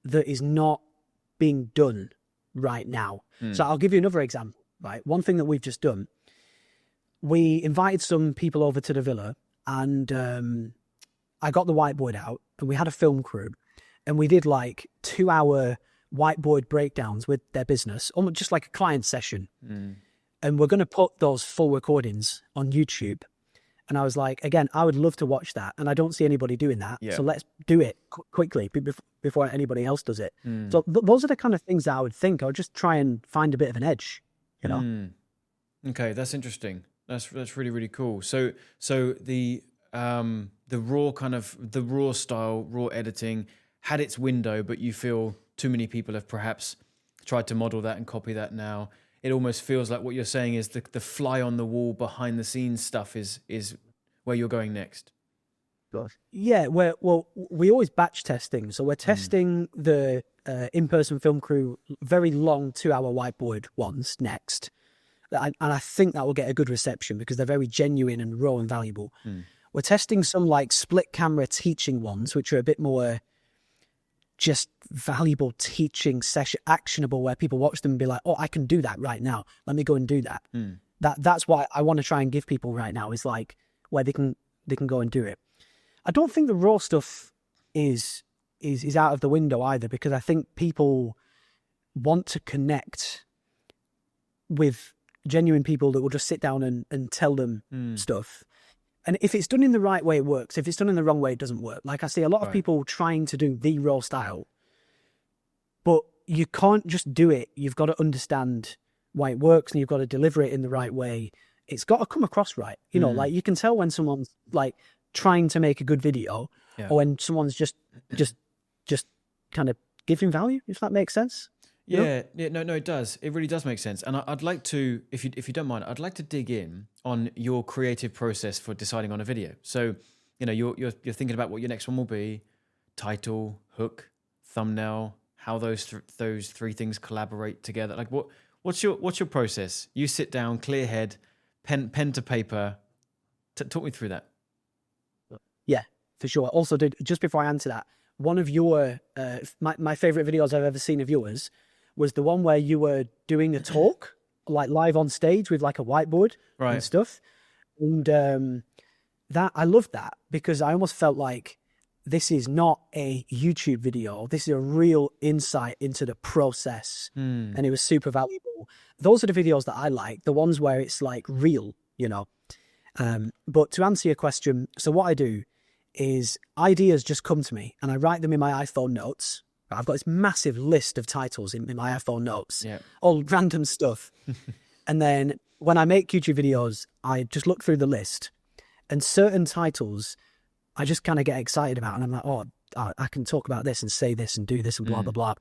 that is not being done right now? So I'll give you another example, right? One thing that we've just done, we invited some people over to the villa, and I got the whiteboard out, and we had a film crew, and we did like 2-hour whiteboard breakdowns with their business, almost just like a client session. And we're going to put those full recordings on YouTube. And I was like, again, I would love to watch that. And I don't see anybody doing that. So let's do it quickly before anybody else does it. So those are the kind of things that I would think. I would just try and find a bit of an edge, you know? Okay, that's interesting. That's really, really cool. So the raw style, raw editing had its window, but you feel too many people have perhaps tried to model that and copy that now. It almost feels like what you're saying is the fly on the wall behind the scenes stuff is where you're going next. Yeah, we always batch testing. So we're testing the in-person film crew, very long 2-hour whiteboard ones next. And I think that will get a good reception because they're very genuine and raw and valuable. We're testing some like split camera teaching ones, which are a bit more just valuable teaching session, actionable, where people watch them and be like, oh, I can do that right now. Let me go and do that. That's why I want to try and give people right now, is like where they can go and do it. I don't think the raw stuff is out of the window either, because I think people want to connect with genuine people that will just sit down and tell them stuff. And if it's done in the right way, it works. If it's done in the wrong way, it doesn't work. Like I see a lot of people trying to do the raw style, but you can't just do it. You've got to understand why it works, and you've got to deliver it in the right way. It's got to come across right. You know, like you can tell when someone's like trying to make a good video, or when someone's just kind of giving value, if that makes sense. No, it does. It really does make sense. And I'd like to, if you don't mind, I'd like to dig in on your creative process for deciding on a video. So, you know, you're thinking about what your next one will be: title, hook, thumbnail, how those three things collaborate together. Like, what's your process? You sit down, clear head, pen to paper. Talk me through that. Yeah, for sure. Also, dude, just before I answer that, one of your my favorite videos I've ever seen of yours was the one where you were doing a talk, like live on stage with like a whiteboard and stuff. And that I loved that because I almost felt like this is not a YouTube video. This is a real insight into the process. And it was super valuable. Those are the videos that I like, the ones where it's like real, you know. But to answer your question, so what I do is ideas just come to me and I write them in my iPhone notes. I've got this massive list of titles in my iPhone notes, all random stuff. And then when I make YouTube videos, I just look through the list and certain titles I just kind of get excited about. And I'm like, oh, I can talk about this and say this and do this and blah, blah, blah.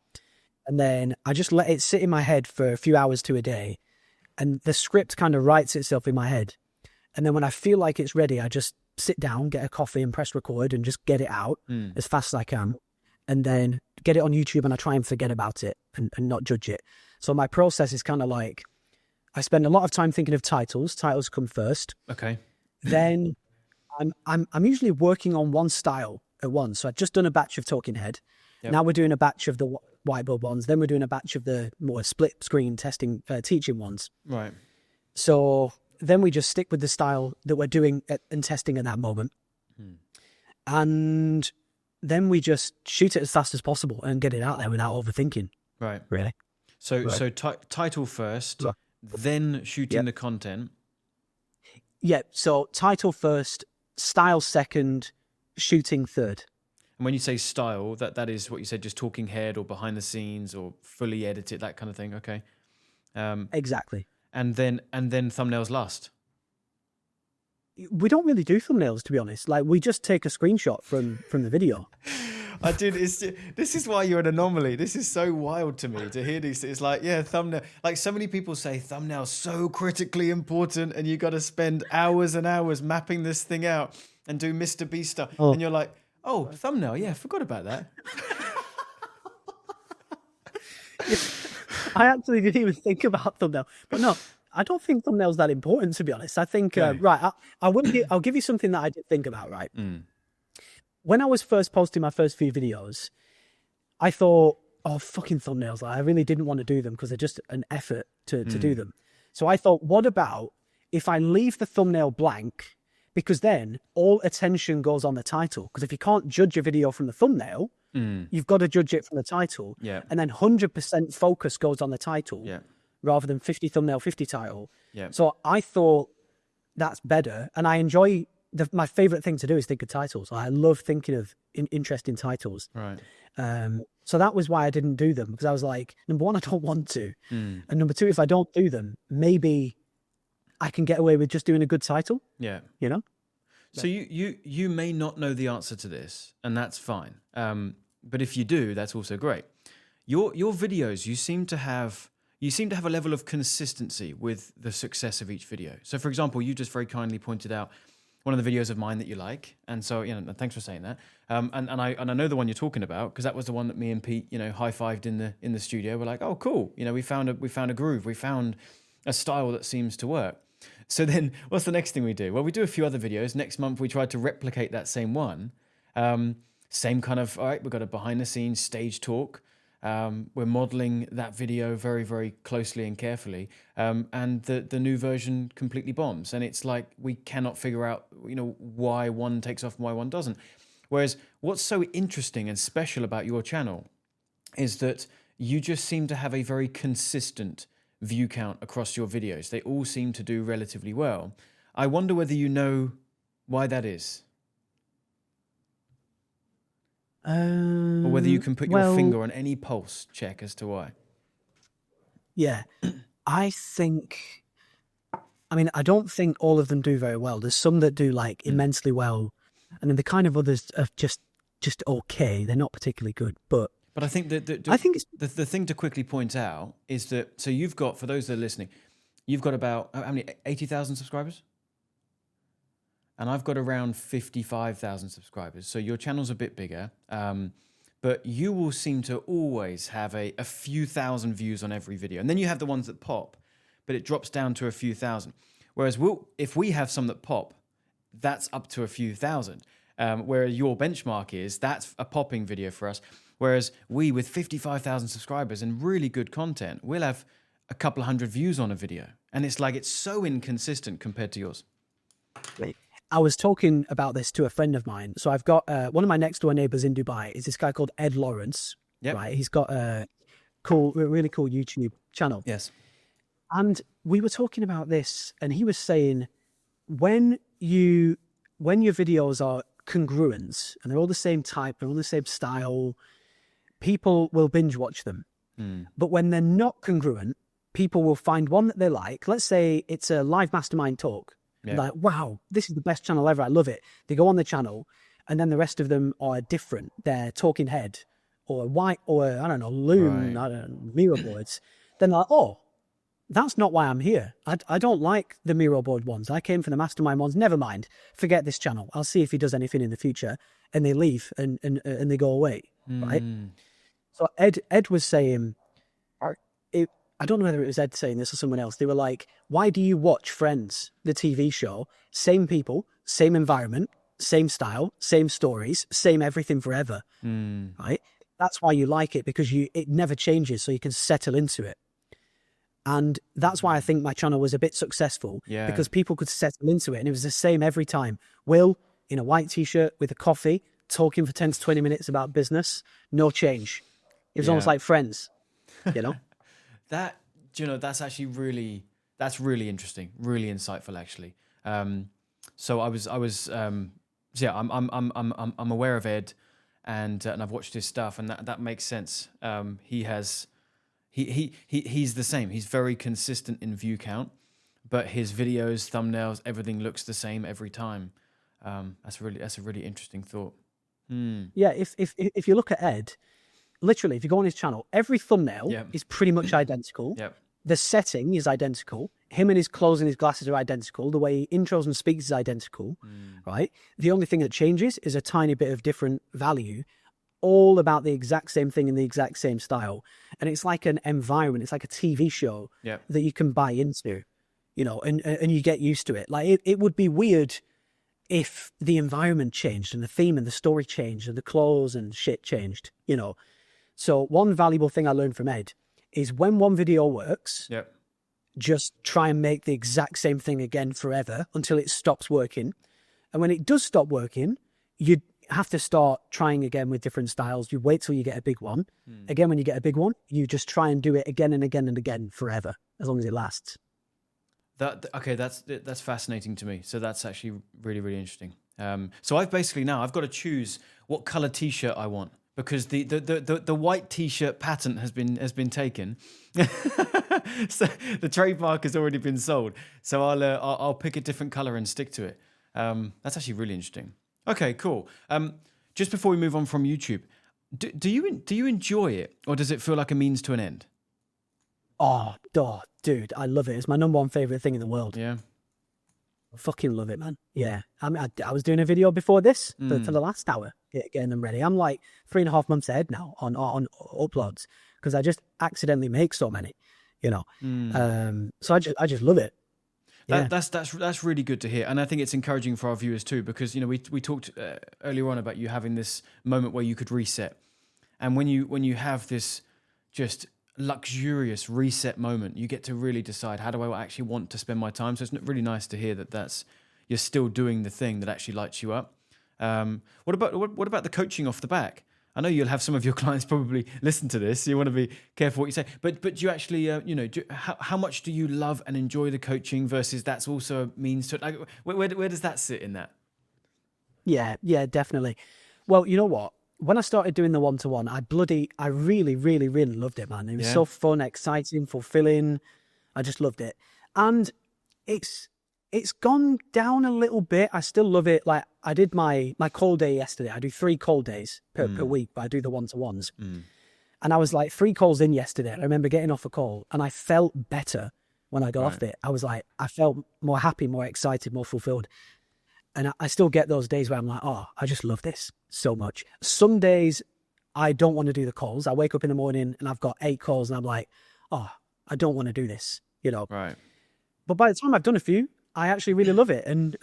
And then I just let it sit in my head for a few hours to a day. And the script kind of writes itself in my head. And then when I feel like it's ready, I just sit down, get a coffee and press record and just get it out as fast as I can. And then get it on YouTube and I try and forget about it and not judge it. So my process is kind of like, I spend a lot of time thinking of titles. Titles come first. Okay. Then I'm usually working on one style at once. So I've just done a batch of talking head. Now we're doing a batch of the whiteboard ones. Then we're doing a batch of the more split screen testing, teaching ones. Right. So then we just stick with the style that we're doing and testing at that moment. And then we just shoot it as fast as possible and get it out there without overthinking. Right. Really. So title first, then shooting the content. Yeah. So title first, style second, shooting third. And when you say style, that is what you said, just talking head or behind the scenes or fully edited, that kind of thing. Okay. Exactly. And then thumbnails last. We don't really do thumbnails, to be honest. Like we just take a screenshot from the video. Dude, this is why you're an anomaly. This is so wild to me to hear these. It's like, thumbnail. Like so many people say thumbnail's so critically important and you got to spend hours and hours mapping this thing out and do Mr. Beast stuff. And you're like, oh, thumbnail. Yeah, forgot about that. I actually didn't even think about thumbnail. But no, I don't think thumbnail's that important, to be honest. I think, I'll give you something that I did think about, right? When I was first posting my first few videos, I thought, oh, fucking thumbnails. Like, I really didn't want to do them because they're just an effort to do them. So I thought, what about if I leave the thumbnail blank? Because then all attention goes on the title. Because if you can't judge a video from the thumbnail, you've got to judge it from the title. Yeah. And then 100% focus goes on the title. Yeah. Rather than 50 thumbnail, 50 title. Yeah. So I thought that's better. And I enjoy, my favorite thing to do is think of titles. I love thinking of interesting titles. Right. So that was why I didn't do them. Because I was like, number one, I don't want to. And number two, if I don't do them, maybe I can get away with just doing a good title. Yeah. You know? So you may not know the answer to this, and that's fine. But if you do, that's also great. Your videos, you seem to have a level of consistency with the success of each video. So, for example, you just very kindly pointed out one of the videos of mine that you like, and so thanks for saying that. And I know the one you're talking about because that was the one that me and Pete high-fived in the studio. We're like, oh, cool. We found a groove. We found a style that seems to work. So then, what's the next thing we do? Well, we do a few other videos. Next month, we tried to replicate that same one. Same kind of, all right, we've got a behind-the-scenes stage talk. We're modeling that video very, very closely and carefully. And the new version completely bombs. And it's like we cannot figure out, why one takes off and why one doesn't. Whereas what's so interesting and special about your channel is that you just seem to have a very consistent view count across your videos. They all seem to do relatively well. I wonder whether you know why that is. Or whether you can put your finger on any pulse check as to why. Yeah. I don't think all of them do very well. There's some that do like immensely well. And then the kind of others are just okay. They're not particularly good, but I think that I think it's the thing to quickly point out is that, so you've got, for those that are listening, you've got about, how many, 80,000 subscribers? And I've got around 55,000 subscribers. So your channel's a bit bigger, but you will seem to always have a few thousand views on every video. And then you have the ones that pop, but it drops down to a few thousand. Whereas if we have some that pop, that's up to a few thousand. where your benchmark is, that's a popping video for us. Whereas we, with 55,000 subscribers and really good content, we'll have a couple of hundred views on a video. And it's like, it's so inconsistent compared to yours. I was talking about this to a friend of mine. So I've got one of my next door neighbors in Dubai is this guy called Ed Lawrence. Yep. Right. He's got a really cool YouTube channel. Yes. And we were talking about this, and he was saying, when your videos are congruent and they're all the same type, they're all the same style, people will binge watch them. But when they're not congruent, people will find one that they like. Let's say it's a live mastermind talk. Yeah. Like, wow, this is the best channel ever. I love it. They go on the channel, and then the rest of them are different. They're talking head or white or, I don't know, loom, Right. I don't know, mirror boards. Then they're like, oh, that's not why I'm here. I don't like the mirror board ones. I came for the mastermind ones. Never mind. Forget this channel. I'll see if he does anything in the future. And they leave and they go away. Right. So Ed was saying, I don't know whether it was Ed saying this or someone else. They were like, why do you watch Friends, the TV show? Same people, same environment, same style, same stories, same everything forever. Right. That's why you like it, because it never changes. So you can settle into it. And that's why I think my channel was a bit successful, because people could settle into it and it was the same every time. Will in a white t-shirt with a coffee, talking for 10 to 20 minutes about business, no change. It was almost like Friends, you know? That's actually really interesting, really insightful, actually. So I'm aware of Ed, and I've watched his stuff, and that makes sense. He's the same. He's very consistent in view count, but his videos, thumbnails, everything looks the same every time. That's a really interesting thought. Yeah, if you look at Ed, literally, if you go on his channel, every thumbnail is pretty much identical. Yep. The setting is identical. Him and his clothes and his glasses are identical. The way he intros and speaks is identical, right? The only thing that changes is a tiny bit of different value, all about the exact same thing in the exact same style. And it's like an environment. It's like a TV show that you can buy into, you know, and you get used to it. Like it would be weird if the environment changed and the theme and the story changed and the clothes and shit changed, you know. So one valuable thing I learned from Ed is when one video works, just try and make the exact same thing again forever until it stops working. And when it does stop working, you have to start trying again with different styles. You wait till you get a big one. Again, when you get a big one, you just try and do it again and again and again forever, as long as it lasts. That's fascinating to me. So that's actually really, really interesting. So I've got to choose what color t-shirt I want, because the white t-shirt patent has been taken. So the trademark has already been sold. So I'll pick a different color and stick to it. That's actually really interesting. Okay, cool. Just before we move on from YouTube, do you enjoy it, or does it feel like a means to an end? Oh, dude, I love it. It's my number one favorite thing in the world. Yeah. I fucking love it, man. Yeah. I mean, I was doing a video before this for the last hour, getting them ready. I'm like 3.5 months ahead now on uploads, because I just accidentally make so many, you know. So I just love it. Yeah. That's really good to hear, and I think it's encouraging for our viewers too, because you know we talked earlier on about you having this moment where you could reset, and when you have this just luxurious reset moment, you get to really decide, how do I actually want to spend my time? So it's really nice to hear that you're still doing the thing that actually lights you up. What about the coaching off the back? I know you'll have some of your clients probably listen to this, so you want to be careful what you say. But do you actually, how much do you love and enjoy the coaching versus that's also a means to it? Like, where does that sit in that? Yeah, definitely. Well, you know what? When I started doing the one-to-one, I really, really, really loved it, man. It was so fun, exciting, fulfilling. I just loved it. And it's gone down a little bit. I still love it. Like, I did my call day yesterday. I do 3 call days per week, but I do the one-to-ones. And I was like 3 calls in yesterday. I remember getting off a call and I felt better when I got off it. I was like, I felt more happy, more excited, more fulfilled. And I still get those days where I'm like, oh, I just love this so much. Some days I don't want to do the calls. I wake up in the morning and I've got 8 calls and I'm like, oh, I don't want to do this, you know. Right. But by the time I've done a few, I actually really love it and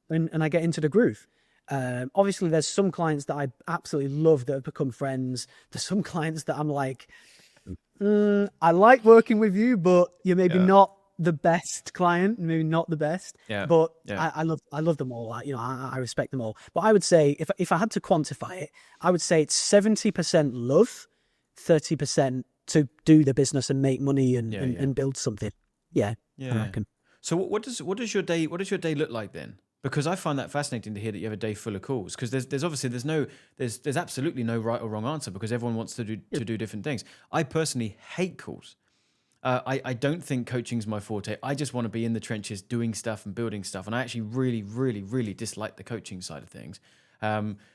I get into the groove. Obviously, there's some clients that I absolutely love that have become friends. There's some clients that I'm like, I like working with you, but you're maybe not the best client, maybe not the best. Yeah. But Yeah. I love them all. I respect them all. But I would say if I had to quantify it, I would say it's 70% love, 30% to do the business and make money and build something. Yeah. I reckon. So what does your day look like then? Because I find that fascinating to hear that you have a day full of calls. Because there's obviously there's absolutely no right or wrong answer, because everyone wants to do different things. I personally hate calls. I don't think coaching's my forte. I just want to be in the trenches doing stuff and building stuff. And I actually really, really, really dislike the coaching side of things,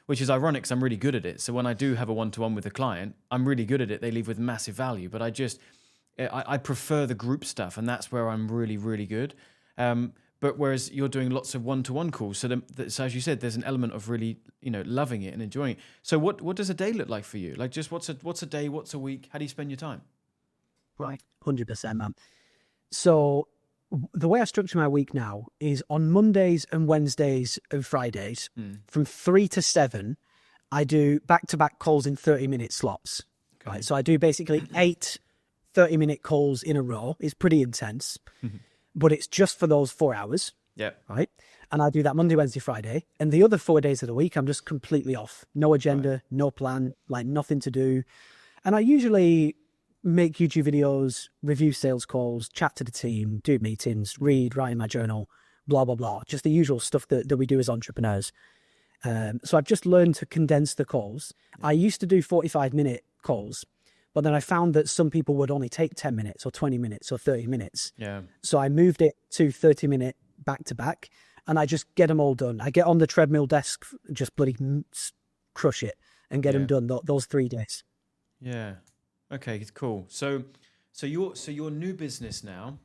which is ironic because I'm really good at it. So when I do have a one-to-one with a client, I'm really good at it. They leave with massive value. But I prefer the group stuff, and that's where I'm really, really good. But whereas you're doing lots of one-to-one calls, so as you said, there's an element of really, loving it and enjoying it. So what does a day look like for you? Like, just what's a day, what's a week? How do you spend your time? Right. 100%, man. So the way I structure my week now is on Mondays and Wednesdays and Fridays from 3 to 7, I do back-to-back calls in 30-minute slots. Okay. Right. So I do basically 8 30-minute calls in a row. It's pretty intense, but it's just for those 4 hours. Yeah. Right. And I do that Monday, Wednesday, Friday. And the other 4 days of the week, I'm just completely off. No agenda, no plan, like nothing to do. And I usually make YouTube videos, review sales calls, chat to the team, do meetings, write in my journal, blah, blah, blah. Just the usual stuff that we do as entrepreneurs. So I've just learned to condense the calls. Yeah. I used to do 45-minute calls, but then I found that some people would only take 10 minutes or 20 minutes or 30 minutes. Yeah. So I moved it to 30-minute back-to-back, and I just get them all done. I get on the treadmill desk, just bloody crush it and get them done those 3 days. Yeah. Okay, cool. So your new business now,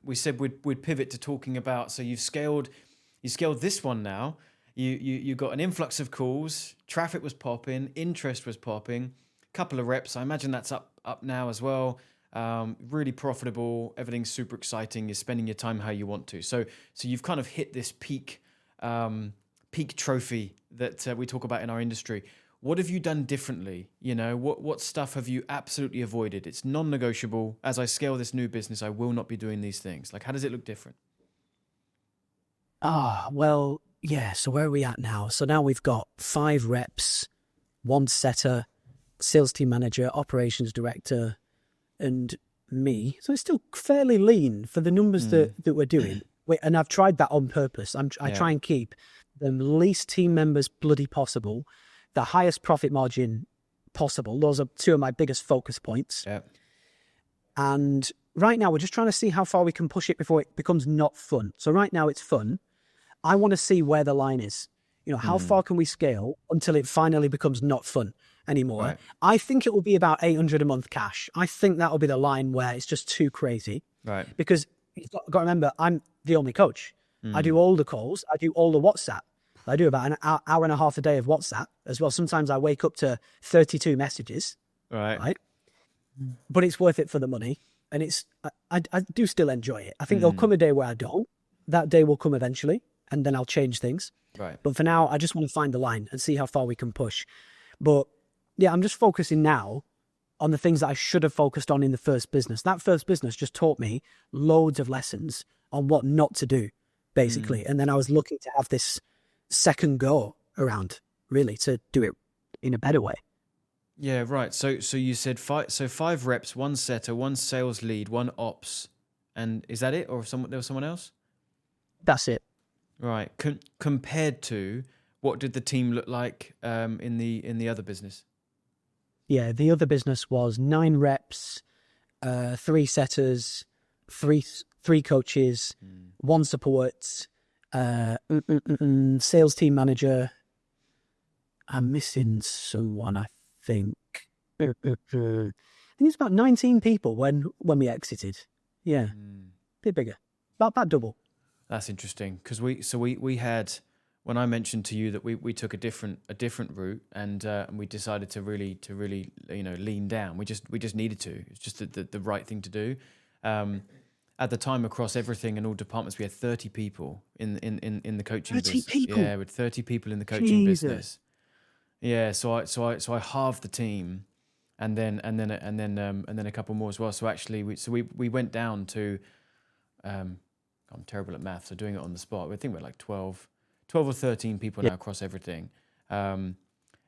we said we'd pivot to talking about, so you scaled this one now. You got an influx of calls, traffic was popping, interest was popping, couple of reps. I imagine that's up now as well. Really profitable, everything's super exciting. You're spending your time how you want to. So you've kind of hit this peak trophy that we talk about in our industry. What have you done differently? What stuff have you absolutely avoided? It's non-negotiable. As I scale this new business, I will not be doing these things. Like, how does it look different? Well, yeah. So where are we at now? So now we've got 5 reps, 1 setter, sales team manager, operations director, and me. So it's still fairly lean for the numbers that we're doing. And I've tried that on purpose. I try and keep the least team members bloody possible, the highest profit margin possible. Those are 2 of my biggest focus points. Yeah. And right now we're just trying to see how far we can push it before it becomes not fun. So right now it's fun. I want to see where the line is. How far can we scale until it finally becomes not fun anymore? Right. I think it will be about 800 a month cash. I think that will be the line where it's just too crazy. Right. Because you've got to remember, I'm the only coach. I do all the calls. I do all the WhatsApp. I do about an hour and a half a day of WhatsApp as well. Sometimes I wake up to 32 messages. Right. But it's worth it for the money. And I do still enjoy it. I think there'll come a day where I don't. That day will come eventually, and then I'll change things. Right. But for now, I just want to find the line and see how far we can push. But yeah, I'm just focusing now on the things that I should have focused on in the first business. That first business just taught me loads of lessons on what not to do, basically. And then I was looking to have this second go around, really, to do it in a better way. Yeah, right. So you said 5 reps, 1 setter, 1 sales lead, 1 ops, and is that it, or there was someone else? That's it. Right. Compared to what did the team look like in the other business? Yeah, the other business was 9 reps, 3 setters, 3 coaches, 1 support, sales team manager. I'm missing someone, I think. I think it's about 19 people when we exited. Yeah, a bit bigger, about double. That's interesting, because we had, when I mentioned to you that we took a different route, and we decided to really lean down. We just needed to. It's just the right thing to do. at the time across everything and all departments, we had 30 people in the coaching 30 business. people? Yeah, with 30 people in the coaching Jesus. business. Yeah, so I halved the team, and then a couple more as well. So actually, we went down to, I'm terrible at math, so doing it on the spot. I think we're like 12 or 13 people now across everything, and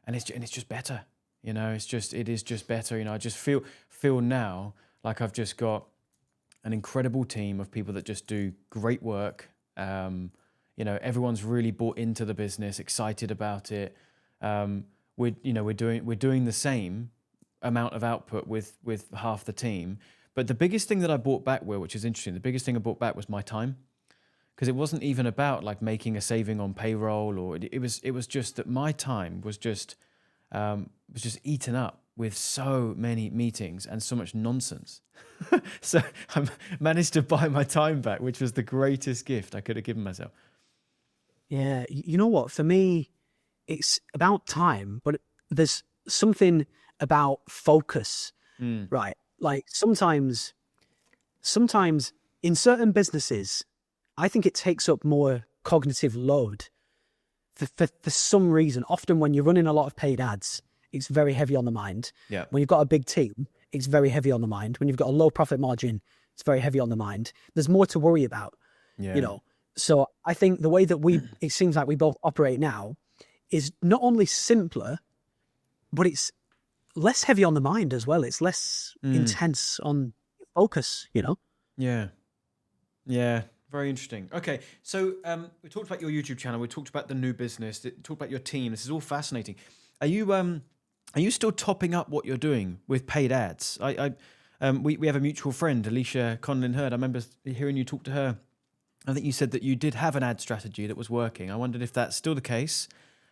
it's just better. You know, it is just better. You know, I just feel now like I've just got an incredible team of people that just do great work. You know, everyone's really bought into the business, excited about it. We're doing the same amount of output with half the team. But the biggest thing that I brought back, which is interesting, the biggest thing I brought back was my time, because it wasn't even about like making a saving on payroll, or it was just that my time was just eaten up with so many meetings and so much nonsense. So I managed to buy my time back, which was the greatest gift I could have given myself. Yeah, you know what? For me, it's about time, but there's something about focus, right? Like sometimes in certain businesses, I think it takes up more cognitive load for some reason. Often when you're running a lot of paid ads, it's very heavy on the mind. Yeah. When you've got a big team, it's very heavy on the mind. When you've got a low profit margin, it's very heavy on the mind. There's more to worry about, you know? So I think the way that it seems like we both operate now is not only simpler, but it's less heavy on the mind as well. It's less intense on focus, you know? Yeah. Yeah. Very interesting. Okay. So we talked about your YouTube channel. We talked about the new business. We talked about your team. This is all fascinating. Are you still topping up what you're doing with paid ads? We have a mutual friend, Alicia Conlin Hurd. I remember hearing you talk to her. I think you said that you did have an ad strategy that was working. I wondered if that's still the case.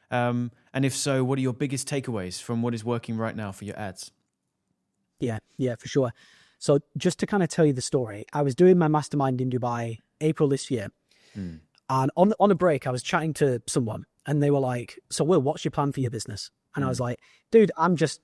And if so, what are your biggest takeaways from what is working right now for your ads? Yeah, for sure. So just to kind of tell you the story, I was doing my mastermind in Dubai April this year. And on a break, I was chatting to someone and they were like, so Will, what's your plan for your business? And I was like, dude, I'm just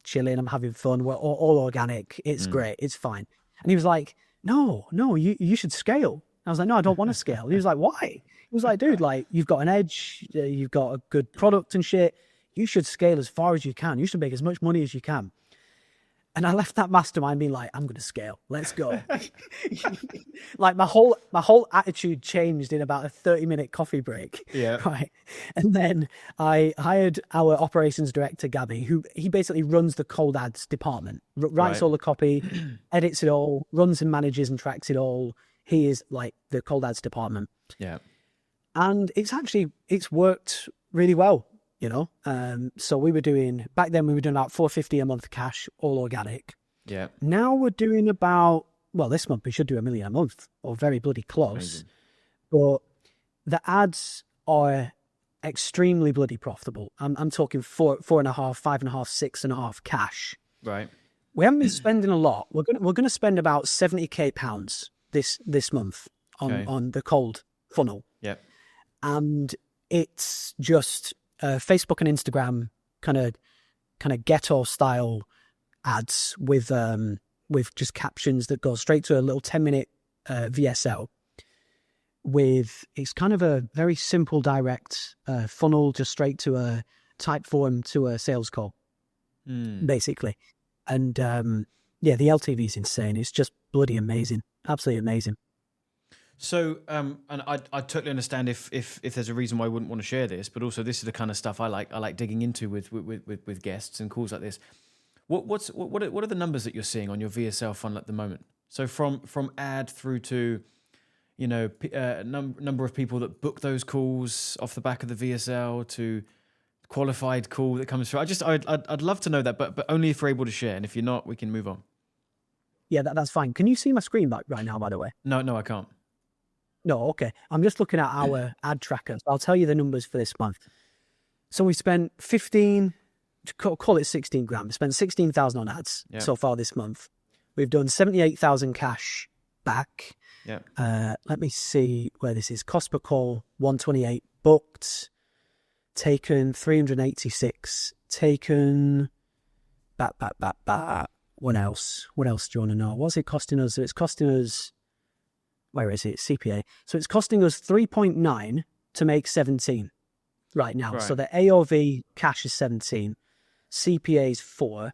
chilling. I'm having fun. We're all organic. It's great. It's fine. And he was like, no, you should scale. I was like, no, I don't want to scale. He was like, why? He was like, dude, like you've got an edge, you've got a good product and shit. You should scale as far as you can. You should make as much money as you can. And I left that mastermind being like, I'm going to scale. Let's go. Like my whole attitude changed in about a 30-minute coffee break. Yeah. Right. And then I hired our operations director, Gabby, he basically runs the cold ads department, writes all the copy, edits it all, runs and manages and tracks it all. He is like the cold ads department. Yeah. And it's worked really well. You know, so back then we were doing about $450 a month cash, all organic. Yeah. Now we're doing this month we should do $1 million a month, or very bloody close. Amazing. But the ads are extremely bloody profitable. I'm talking 4.5, 5.5, 6.5 cash. Right. We haven't been spending a lot. We're gonna spend about £70,000 this month on the cold funnel. Yeah. And it's just Facebook and Instagram kind of ghetto style ads with just captions that go straight to a little 10-minute VSL. It's kind of a very simple direct funnel, just straight to a type form to a sales call, basically. And the LTV is insane. It's just bloody amazing, absolutely amazing. So, and I totally understand if there's a reason why I wouldn't want to share this, but also this is the kind of stuff I like digging into with guests and calls like this. What are the numbers that you're seeing on your VSL funnel at the moment? So from ad through to, you know, number of people that book those calls off the back of the VSL to qualified call that comes through. I'd love to know that, but only if we're able to share. And if you're not, we can move on. Yeah, that's fine. Can you see my screen right now, by the way? No, I can't. No, okay. I'm just looking at our ad trackers. I'll tell you the numbers for this month. So we spent 15, call it 16 grand. We spent 16,000 on ads so far this month. We've done 78,000 cash back. Yeah. Let me see where this is. Cost per call, 128 booked. Taken 386. Taken back. What else? What else do you want to know? What's it costing us? So it's costing us where is it? CPA. So it's costing us 3.9 to make 17 right now. Right. So the AOV cash is 17, CPA is 4.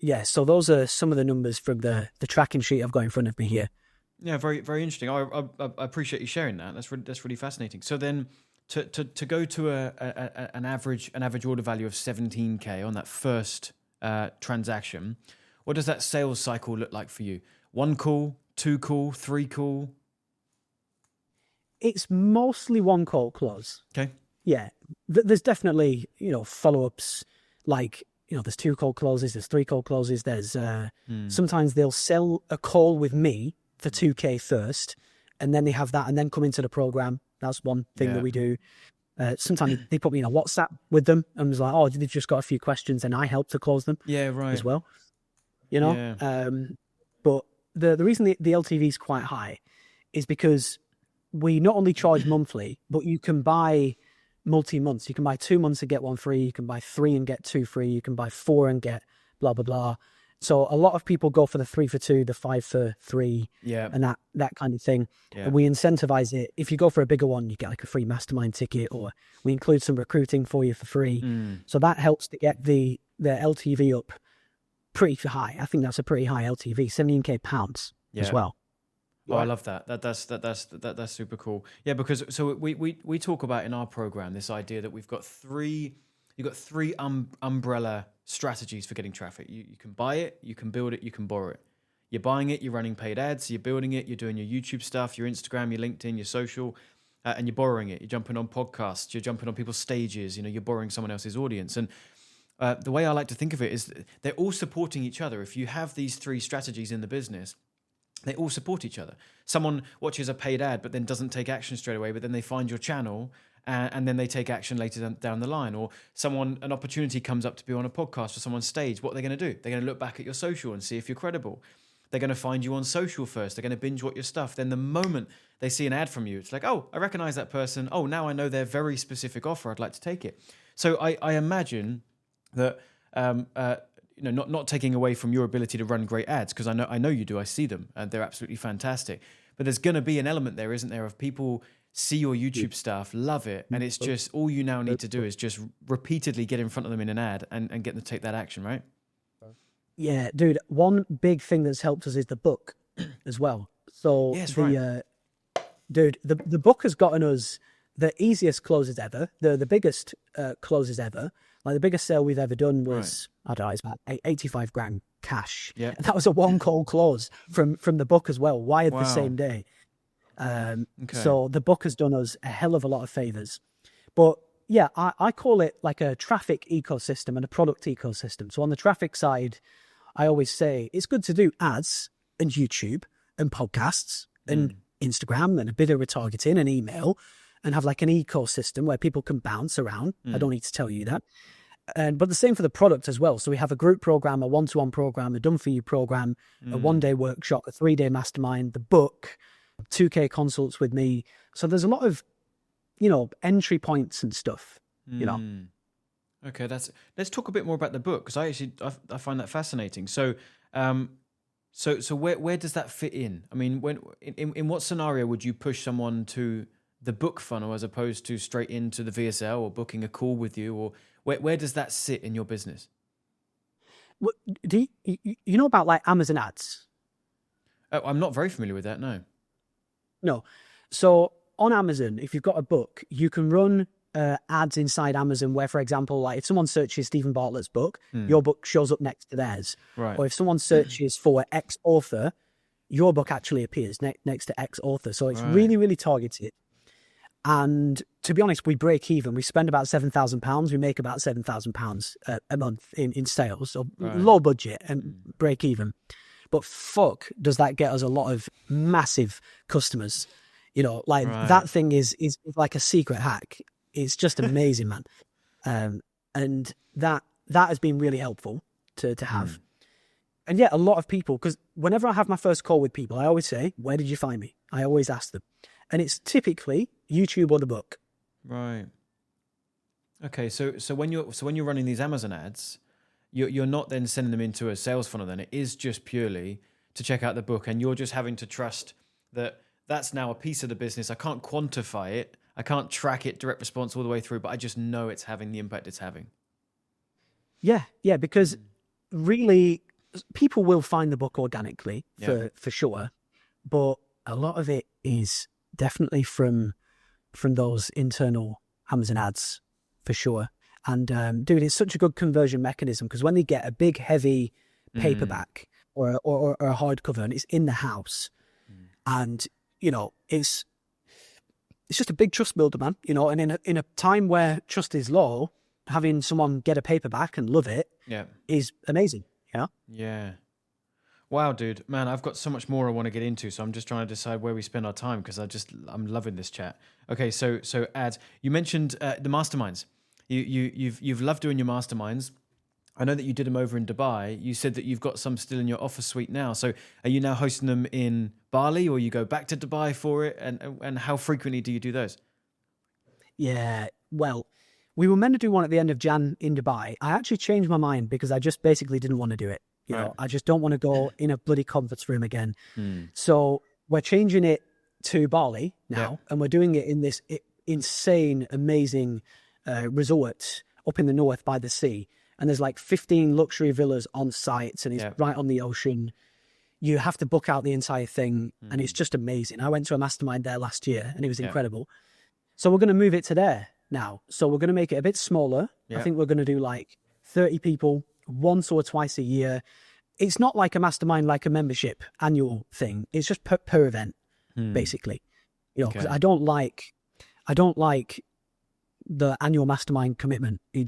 Yeah, so those are some of the numbers from the tracking sheet I've got in front of me here. Yeah, very very interesting. I appreciate you sharing that. That's really fascinating. So then to go to an average order value of 17K on that first transaction, what does that sales cycle look like for you? 1 call, 2 call, 3 call? It's mostly one call close. Okay. Yeah, there's definitely, follow-ups, like, there's 2 call closes, there's 3 call closes, there's sometimes they'll sell a call with me for 2K first, and then they have that and then come into the program. That's one thing that we do. Sometimes they put me in a WhatsApp with them and was like, oh, they've just got a few questions, and I help to close them as well. But the reason the LTV is quite high is because we not only charge monthly, but you can buy multi-months. You can buy 2 months and get 1 free. You can buy 3 and get 2 free. You can buy 4 and get blah, blah, blah. So a lot of people go for the 3 for 2, the 5 for 3, and that kind of thing. Yeah. And we incentivize it. If you go for a bigger one, you get like a free Mastermind ticket, or we include some recruiting for you for free. So that helps to get the LTV up pretty high. I think that's a pretty high LTV, 17K pounds as well. Oh, I love that. That's super cool. Yeah, because so we talk about in our program this idea that you've got three umbrella strategies for getting traffic. You can buy it, you can build it, you can borrow it. You're buying it, you're running paid ads, you're building it, you're doing your YouTube stuff, your Instagram, your LinkedIn, your social, and you're borrowing it. You're jumping on podcasts, you're jumping on people's stages, you're borrowing someone else's audience. And the way I like to think of it is they're all supporting each other. If you have these 3 strategies in the business, they all support each other. Someone watches a paid ad, but then doesn't take action straight away, but then they find your channel and then they take action later down the line. Or an opportunity comes up to be on a podcast or someone's stage. What are they going to do? They're going to look back at your social and see if you're credible. They're going to find you on social first. They're going to binge watch your stuff. Then the moment they see an ad from you, it's like, oh, I recognize that person. Oh, now I know their very specific offer. I'd like to take it. So I imagine that not taking away from your ability to run great ads, because I know you do. I see them and they're absolutely fantastic. But there's going to be an element there, isn't there, of people see your YouTube stuff, love it, and it's just all you now need to do is just repeatedly get in front of them in an ad and get them to take that action, right? Yeah, dude. One big thing that's helped us is the book as well. So dude, the book has gotten us the easiest closes ever, the biggest closes ever. Like the biggest sale we've ever done was, I don't know, it's about 85 grand cash. Yeah. And that was a 1 call close from the book as well, wired the same day. So the book has done us a hell of a lot of favors. But yeah, I call it like a traffic ecosystem and a product ecosystem. So on the traffic side, I always say it's good to do ads and YouTube and podcasts and Instagram and a bit of retargeting and email, and have like an ecosystem where people can bounce around. I don't need to tell you that. But the same for the product as well. So we have a group program, a one-to-one program, a done-for-you program, a 1-day workshop, a 3-day mastermind, the book, 2K consults with me. So there's a lot of, entry points and stuff, Okay, let's talk a bit more about the book, because I find that fascinating. So so where does that fit in? I mean, in what scenario would you push someone to the book funnel as opposed to straight into the VSL or booking a call with you, or where does that sit in your business? What, do you know about like Amazon ads? Oh, I'm not very familiar with that. No. So on Amazon, if you've got a book, you can run ads inside Amazon where, for example, like if someone searches Stephen Bartlett's book, your book shows up next to theirs. Right. Or if someone searches for X author, your book actually appears next to X author. So it's really, really targeted. And to be honest, we break even. We spend about £7,000. We make about £7,000 a month in sales. So low budget and break even. But fuck, does that get us a lot of massive customers? That thing is like a secret hack. It's just amazing, man. And that has been really helpful to have. And yeah, a lot of people, because whenever I have my first call with people, I always say, where did you find me? I always ask them. And it's typically YouTube or the book. Right. Okay, so when you're running these Amazon ads, you're not then sending them into a sales funnel. Then it is just purely to check out the book, and you're just having to trust that that's now a piece of the business. I can't quantify it. I can't track it, direct response all the way through, but I just know it's having the impact it's having. Yeah, because really people will find the book organically for sure, but a lot of it is definitely from those internal Amazon ads for sure. And dude, it's such a good conversion mechanism, because when they get a big heavy paperback or a hardcover and it's in the house, and it's just a big trust builder, man. And in a time where trust is low, having someone get a paperback and love it is amazing. Yeah. Wow, dude, man, I've got so much more I want to get into, so I'm just trying to decide where we spend our time, because I'm loving this chat. Okay, so ads. You mentioned the masterminds. You've loved doing your masterminds. I know that you did them over in Dubai. You said that you've got some still in your offer suite now. So are you now hosting them in Bali, or you go back to Dubai for it? And how frequently do you do those? Yeah, well, we were meant to do one at the end of Jan in Dubai. I actually changed my mind because I just basically didn't want to do it. I just don't want to go in a bloody conference room again. So we're changing it to Bali now, and we're doing it in this insane, amazing resort up in the north by the sea. And there's like 15 luxury villas on site, and it's right on the ocean. You have to book out the entire thing, and it's just amazing. I went to a mastermind there last year, and it was incredible. So we're going to move it to there now. So we're going to make it a bit smaller. I think we're going to do like 30 people once or twice a year. It's not like a mastermind, like a membership annual thing. It's just per event, basically. Because I don't like the annual mastermind commitment. I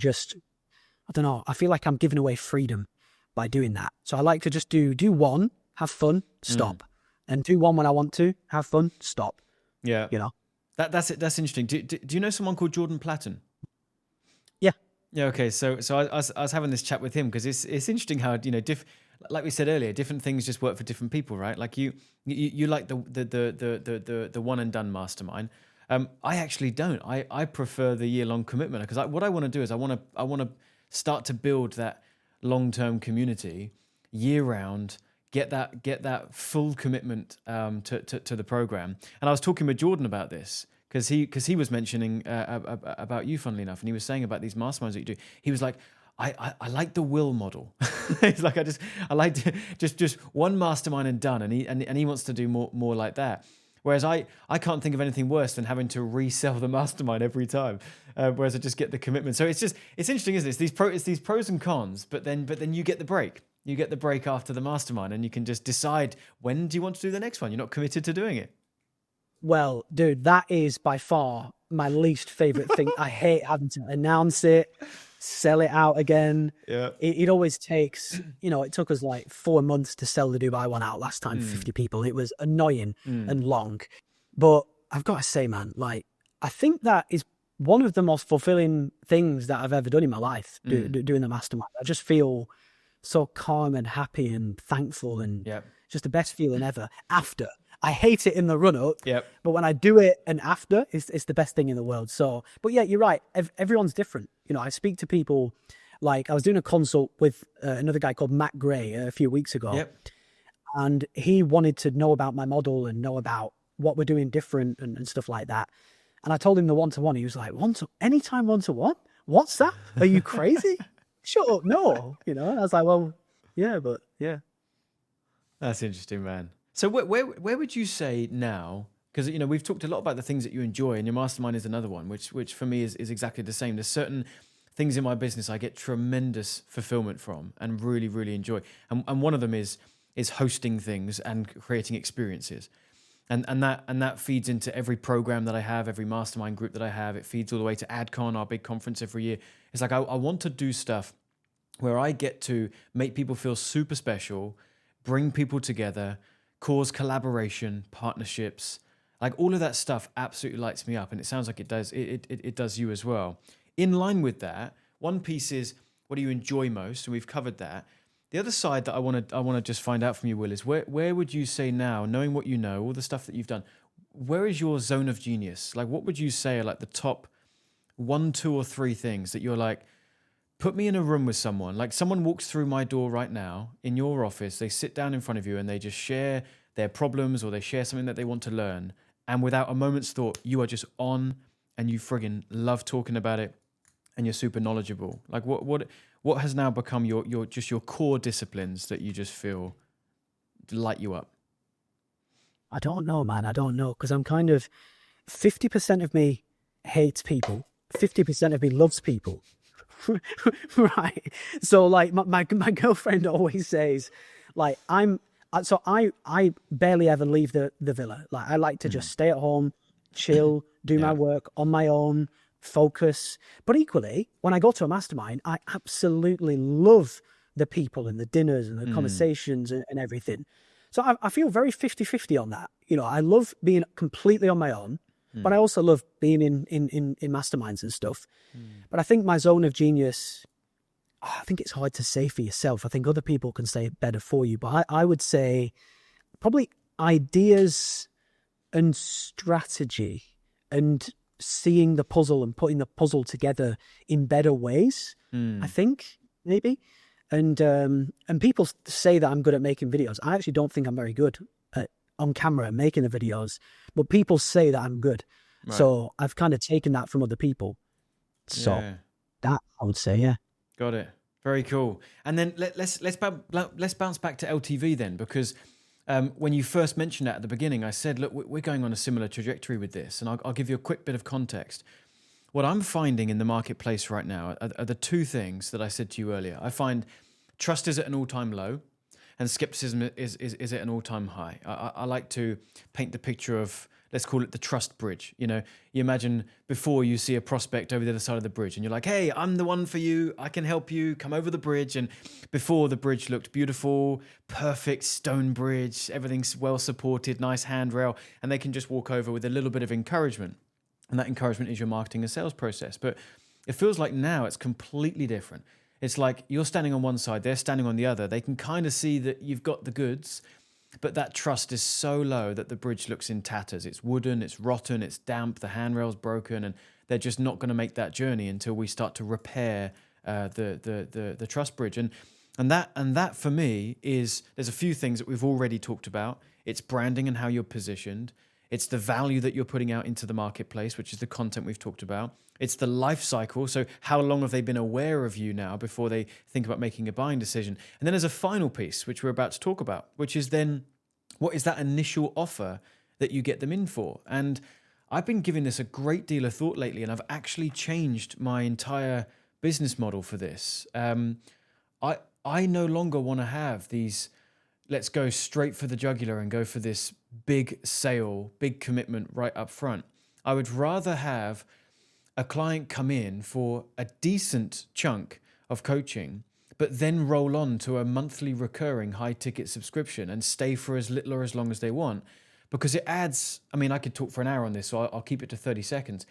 don't know. I feel like I'm giving away freedom by doing that. So I like to just do one, have fun, stop, and do one when I want to, have fun, stop. Yeah. That's it. That's interesting. Do you know someone called Jordan Platten? Yeah. Okay. So I was having this chat with him, because it's interesting how like we said earlier, different things just work for different people, right? Like you like the one and done mastermind. I actually don't. I prefer the year-long commitment, because what I want to do is I want to start to build that long-term community year-round. Get that full commitment to the program. And I was talking with Jordan about this, because he was mentioning about you, funnily enough, and he was saying about these masterminds that you do. He was like, I like the will model. He's like, I like to, just one mastermind and done, and he wants to do more like that. Whereas I can't think of anything worse than having to resell the mastermind every time. Whereas I just get the commitment. So it's interesting, isn't it? It's these pros and cons, but then you get the break. You get the break after the mastermind, and you can just decide, when do you want to do the next one? You're not committed to doing it. Well, dude, that is by far my least favorite thing. I hate having to announce it, sell it out again. Yeah. It always takes, it took us like 4 months to sell the Dubai one out last time, 50 people. It was annoying and long. But I've got to say, man, like, I think that is one of the most fulfilling things that I've ever done in my life, doing the mastermind. I just feel so calm and happy and thankful, and just the best feeling ever after. I hate it in the run up, but when I do it and after, it's the best thing in the world. So, but yeah, you're right. Everyone's different. I speak to people, like I was doing a consult with another guy called Matt Gray a few weeks ago, and he wanted to know about my model and know about what we're doing different and stuff like that. And I told him the one-to-one. He was like, anytime one-to-one? What's that? Are you crazy? Shut up, no. And I was like, well, yeah, but yeah. That's interesting, man. So where would you say now, because we've talked a lot about the things that you enjoy, and your mastermind is another one, which for me is exactly the same. There's certain things in my business I get tremendous fulfillment from and really, really enjoy. And one of them is hosting things and creating experiences. And that feeds into every program that I have, every mastermind group that I have. It feeds all the way to AdCon, our big conference every year. It's like I want to do stuff where I get to make people feel super special, bring people together, cause collaboration, partnerships, like all of that stuff absolutely lights me up. And it sounds like it does you as well. In line with that, one piece is, what do you enjoy most? And we've covered that. The other side that I want to just find out from you, Will, is where would you say now, knowing what you know, all the stuff that you've done, where is your zone of genius? Like, what would you say are like the top 1, 2, or 3 things that you're like, put me in a room with someone, like someone walks through my door right now in your office, they sit down in front of you and they just share their problems or they share something that they want to learn. And without a moment's thought, you are just on and you friggin' love talking about it and you're super knowledgeable. Like what has now become your just your core disciplines that you just feel light you up? I don't know, man. I don't know. Because I'm kind of 50% of me hates people, 50% of me loves people. Right. So like my girlfriend always says, like, I barely ever leave the villa. Like I like to just stay at home, chill, do my work on my own, focus. But equally, when I go to a mastermind, I absolutely love the people and the dinners and the conversations and everything. So I feel very 50-50 on that. You know, I love being completely on my own, but I also love being in masterminds and stuff. But I think my zone of genius, I think it's hard to say for yourself. I think other people can say it better for you. But I would say probably ideas and strategy and seeing the puzzle and putting the puzzle together in better ways, I think, maybe. And people say that I'm good at making videos. I actually don't think I'm very good at on camera making the videos, but people say that I'm good. Right. So I've kind of taken that from other people. So that I would say, yeah. Got it. Very cool. And then let's bounce back to LTV then, because when you first mentioned that at the beginning, I said, look, we're going on a similar trajectory with this, and I'll give you a quick bit of context. What I'm finding in the marketplace right now are the two things that I said to you earlier. I find trust is at an all-time low and skepticism is at an all-time high. I like to paint the picture of, let's call it the trust bridge. You know, you imagine before you see a prospect over the other side of the bridge and you're like, hey, I'm the one for you. I can help you come over the bridge. And before, the bridge looked beautiful, perfect stone bridge, everything's well supported, nice handrail, and they can just walk over with a little bit of encouragement. And that encouragement is your marketing and sales process. But it feels like now it's completely different. It's like you're standing on one side, they're standing on the other. They can kind of see that you've got the goods, but that trust is so low that the bridge looks in tatters. It's wooden, it's rotten, it's damp, the handrail's broken, and they're just not going to make that journey until we start to repair the trust bridge. And that for me is, there's a few things that we've already talked about. It's branding and how you're positioned. It's the value that you're putting out into the marketplace, which is the content we've talked about. It's the life cycle. So how long have they been aware of you now before they think about making a buying decision? And then there's a final piece, which we're about to talk about, which is then what is that initial offer that you get them in for? And I've been giving this a great deal of thought lately, and I've actually changed my entire business model for this. I no longer want to have these, let's go straight for the jugular and go for this big sale, big commitment right up front. I would rather have a client come in for a decent chunk of coaching, but then roll on to a monthly recurring high ticket subscription and stay for as little or as long as they want. Because it adds, I mean, I could talk for an hour on this, so I'll keep it to 30 seconds,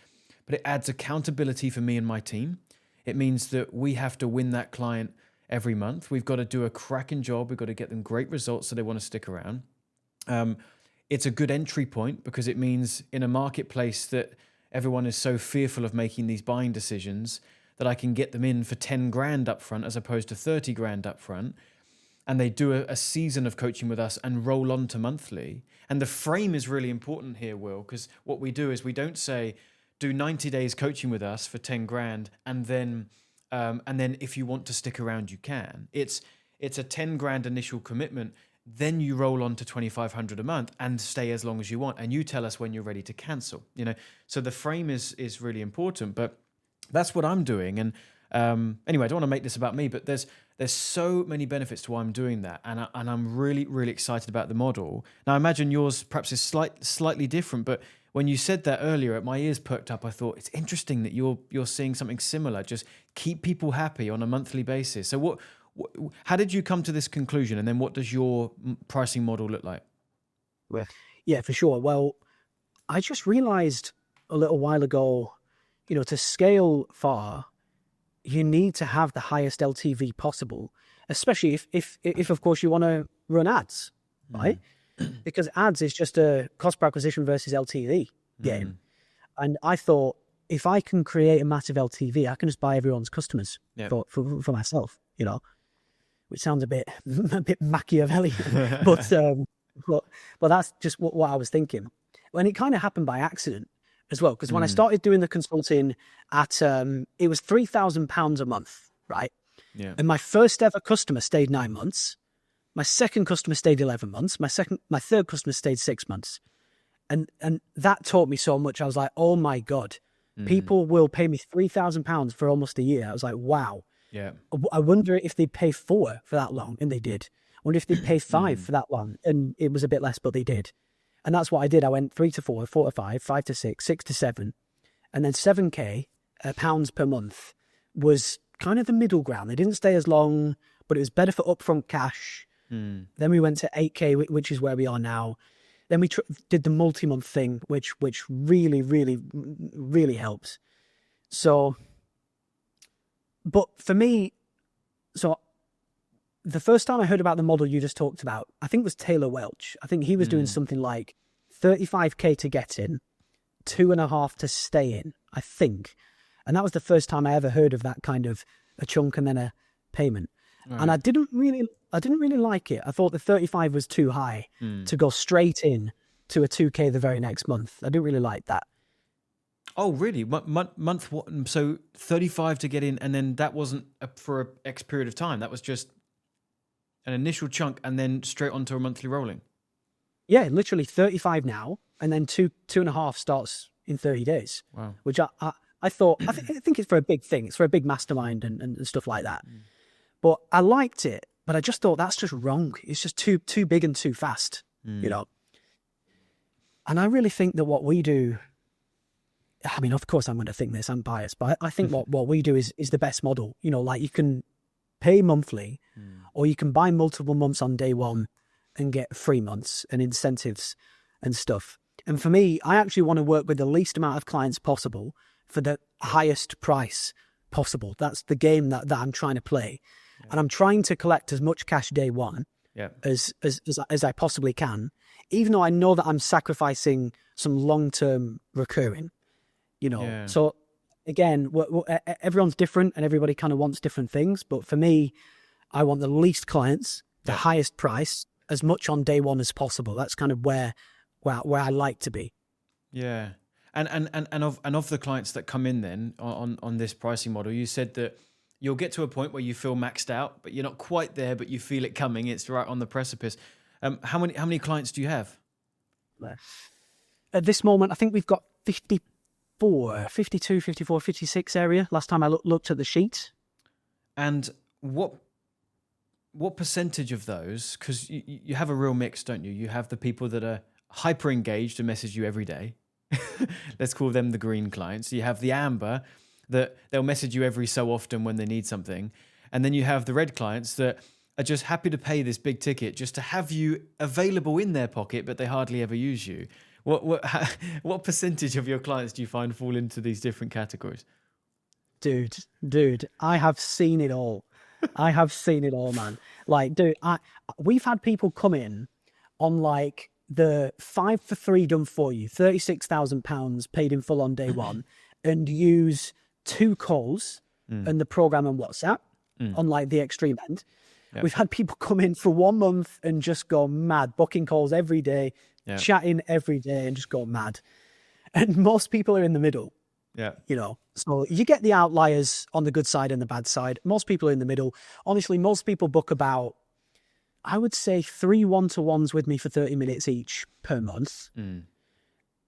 but it adds accountability for me and my team. It means that we have to win that client every month. We've got to do a cracking job. We've got to get them great results so they want to stick around. It's a good entry point because it means in a marketplace that everyone is so fearful of making these buying decisions that I can get them in for 10 grand up front as opposed to 30 grand up front. And they do a season of coaching with us and roll on to monthly. And the frame is really important here, Will, because what we do is we don't say, do 90 days coaching with us for 10 grand and then if you want to stick around, you can. It's a 10 grand initial commitment. Then you roll on to 2,500 a month and stay as long as you want. And you tell us when you're ready to cancel, you know? So the frame is really important, but that's what I'm doing. And anyway, I don't want to make this about me, but there's so many benefits to why I'm doing that. And I'm really, really excited about the model. Now, I imagine yours perhaps is slightly different, but when you said that earlier, my ears perked up. I thought, it's interesting that you're seeing something similar. Just keep people happy on a monthly basis. So how did you come to this conclusion? And then what does your pricing model look like? Yeah, for sure. Well, I just realized a little while ago, you know, to scale far, you need to have the highest LTV possible, especially if of course you want to run ads, right? Because ads is just a cost per acquisition versus LTV game. And I thought if I can create a massive LTV, I can just buy everyone's customers Yeah. for myself, which sounds a bit Machiavellian, but that's just what I was thinking. And it kind of happened by accident as well, because when I started doing the consulting at, it was £3,000 a month, right? Yeah. And my first ever customer stayed 9 months. My second customer stayed 11 months. My third customer stayed 6 months. And that taught me so much. I was like, oh my God, people will pay me £3,000 for almost a year. I was like, wow. Yeah. I wonder if they'd pay 4 for that long. And they did. I wonder if they'd pay 5 for that long. And it was a bit less, but they did. And that's what I did. I went 3 to 4, 4 to 5, 5 to 6, 6 to 7. And then 7K pounds per month was kind of the middle ground. They didn't stay as long, but it was better for upfront cash. Then we went to 8K, which is where we are now. Then we did the multi-month thing, which really, really, really helps. So, but for me, so the first time I heard about the model you just talked about, I think was Taylor Welch. I think he was doing something like 35K to get in, 2.5 to stay in, I think. And that was the first time I ever heard of that kind of a chunk and then a payment. Right. And I didn't really like it. I thought the 35 was too high to go straight in to a 2K the very next month. I didn't really like that. Oh, really? Month what? So 35 to get in, and then that wasn't for an X period of time. That was just an initial chunk, and then straight onto a monthly rolling. Yeah, literally 35 now, and then 2.5 starts in 30 days. Wow. Which I thought, I think it's for a big thing. It's for a big mastermind and stuff like that. But I liked it, but I just thought that's just wrong. It's just too big and too fast, And I really think that what we do, I mean, of course I'm going to think this, I'm biased, but I think what we do is the best model. Like you can pay monthly or you can buy multiple months on day one and get 3 months and incentives and stuff. And for me, I actually want to work with the least amount of clients possible for the highest price possible. That's the game that I'm trying to play. Yeah. And I'm trying to collect as much cash day one as I possibly can, even though I know that I'm sacrificing some long-term recurring, So again, everyone's different and everybody kind of wants different things. But for me, I want the least clients, the highest price, as much on day one as possible. That's kind of where I like to be. Yeah. And of the clients that come in then on this pricing model, you said that you'll get to a point where you feel maxed out, but you're not quite there, but you feel it coming. It's right on the precipice. How many clients do you have? At this moment, I think we've got 54, 52, 54, 56 area. Last time I looked at the sheet. And what percentage of those, because you have a real mix, don't you? You have the people that are hyper engaged and message you every day. Let's call them the green clients. You have the amber that they'll message you every so often when they need something. And then you have the red clients that are just happy to pay this big ticket just to have you available in their pocket, but they hardly ever use you. What percentage of your clients do you find fall into these different categories? Dude, I have seen it all. I have seen it all, man. Like, dude, we've had people come in on like the 5 for 3 done for you, £36,000 paid in full on day one, and use 2 calls and the program and WhatsApp on like the extreme end. Yep. We've had people come in for 1 month and just go mad, booking calls every day, chatting every day, and just go mad. And most people are in the middle. Yeah. So you get the outliers on the good side and the bad side. Most people are in the middle. Honestly, most people book about, I would say, 3 one-to-ones with me for 30 minutes each per month.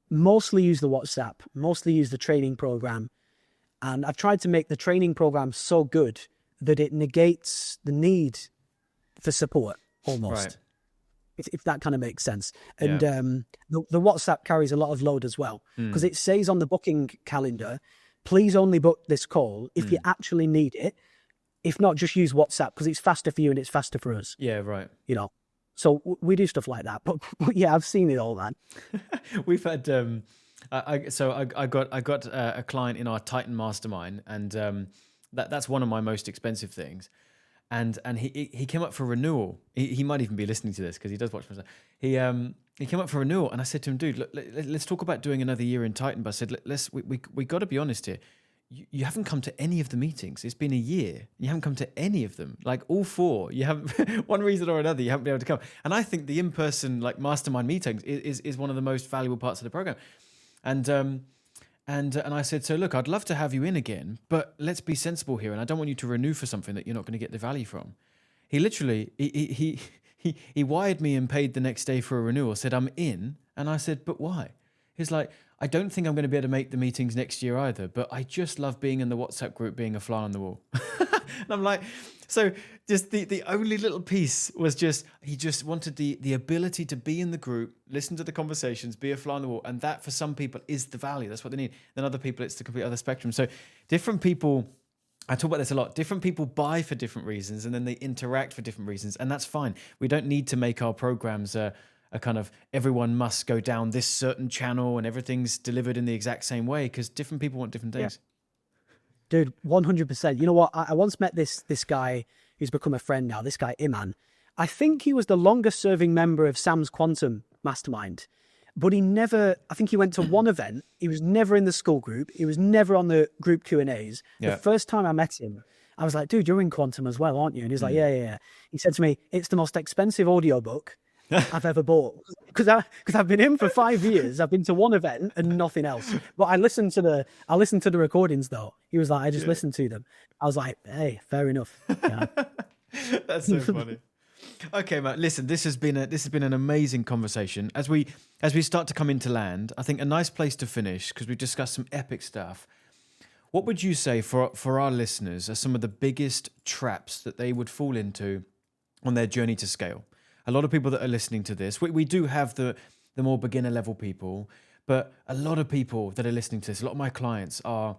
Mostly use the WhatsApp, mostly use the training program. And I've tried to make the training program so good that it negates the need for support almost. Right. If that kind of makes sense. And the WhatsApp carries a lot of load as well, because it says on the booking calendar, please only book this call if you actually need it. If not, just use WhatsApp because it's faster for you and it's faster for us. Yeah, right. So we do stuff like that. But yeah, I've seen it all, man. We've had I got a client in our Titan Mastermind, and that's one of my most expensive things. and he came up for renewal. He might even be listening to this because he does watch myself. He came up for renewal, and I said to him, dude, let's talk about doing another year in Titan. But I said, we got to be honest here. You haven't come to any of the meetings. It's been a year. You haven't come to any of them. Like all 4, you haven't, one reason or another, you haven't been able to come. And I think the in-person like mastermind meetings is one of the most valuable parts of the program. And I said, so look, I'd love to have you in again, but let's be sensible here. And I don't want you to renew for something that you're not going to get the value from. He literally, he wired me and paid the next day for a renewal, said, I'm in. And I said, but why? He's like, I don't think I'm going to be able to make the meetings next year either, but I just love being in the WhatsApp group, being a fly on the wall. And I'm like, so just the only little piece was just, he just wanted the ability to be in the group, listen to the conversations, be a fly on the wall. And that for some people is the value. That's what they need. Then other people, it's the complete other spectrum. So different people, I talk about this a lot. Different people buy for different reasons, and then they interact for different reasons. And that's fine. We don't need to make our programs a kind of everyone must go down this certain channel and everything's delivered in the exact same way, because different people want different things. Yeah. Dude, 100%. You know what? I once met this guy who's become a friend now, this guy, Iman. I think he was the longest serving member of Sam's Quantum Mastermind, but I think he went to one event. He was never in the school group. He was never on the group Q&As. Yeah. The first time I met him, I was like, dude, you're in Quantum as well, aren't you? And he's like, yeah. He said to me, it's the most expensive audiobook I've ever bought, because I've been in for 5 years. I've been to one event and nothing else. But I listened to the recordings though. He was like, I just listened to them. I was like, hey, fair enough. Yeah. That's so funny. Okay, Matt. Listen, this has been an amazing conversation. As we start to come into land, I think a nice place to finish, because we've discussed some epic stuff. What would you say for our listeners are some of the biggest traps that they would fall into on their journey to scale? A lot of people that are listening to this, we do have the more beginner level people, but a lot of people that are listening to this, a lot of my clients are,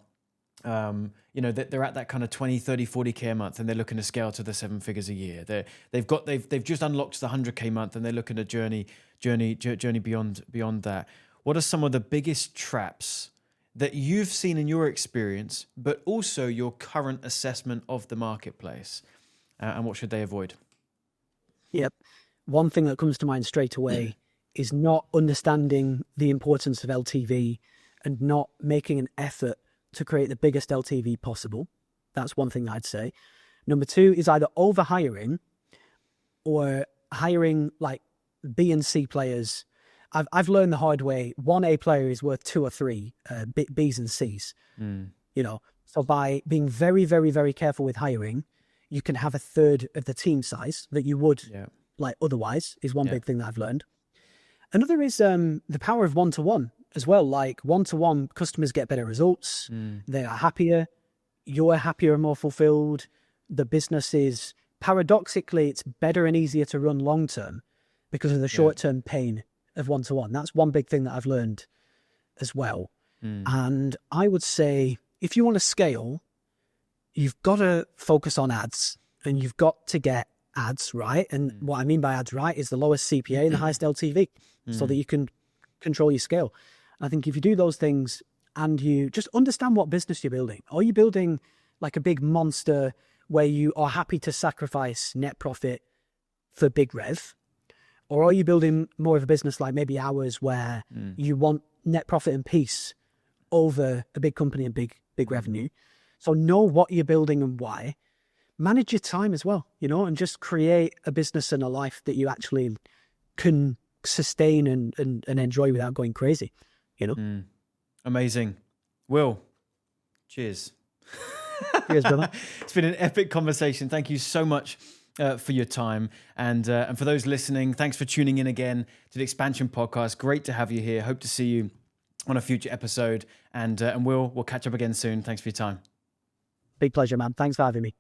they're at that kind of 20, 30, 40K a month, and they're looking to scale to the 7 figures a year. They've just unlocked the 100K month, and they're looking to journey beyond that. What are some of the biggest traps that you've seen in your experience, but also your current assessment of the marketplace, and what should they avoid? Yep. One thing that comes to mind straight away is not understanding the importance of LTV and not making an effort to create the biggest LTV possible. That's one thing I'd say. Number 2 is either overhiring or hiring like B and C players. I've learned the hard way. 1 A player is worth 2 or 3 Bs and Cs. So by being very, very, very careful with hiring, you can have a third of the team size that you would like otherwise, is one big thing that I've learned. Another is the power of one-to-one as well. Like one-to-one, customers get better results. They are happier. You're happier and more fulfilled. The business is, paradoxically, it's better and easier to run long-term because of the short-term pain of one-to-one. That's one big thing that I've learned as well. And I would say, if you want to scale, you've got to focus on ads, and you've got to get ads right. And what I mean by ads right is the lowest CPA and the highest LTV, so that you can control your scale. I think if you do those things and you just understand what business you're building, are you building like a big monster where you are happy to sacrifice net profit for big rev? Or are you building more of a business like maybe ours, where you want net profit and peace over a big company and big revenue? So know what you're building and why. Manage your time as well, and just create a business and a life that you actually can sustain and enjoy without going crazy, Amazing. Will, cheers. Cheers, brother. It's been an epic conversation. Thank you so much for your time. And for those listening, thanks for tuning in again to the Expansion Podcast. Great to have you here. Hope to see you on a future episode. And we'll catch up again soon. Thanks for your time. Big pleasure, man. Thanks for having me.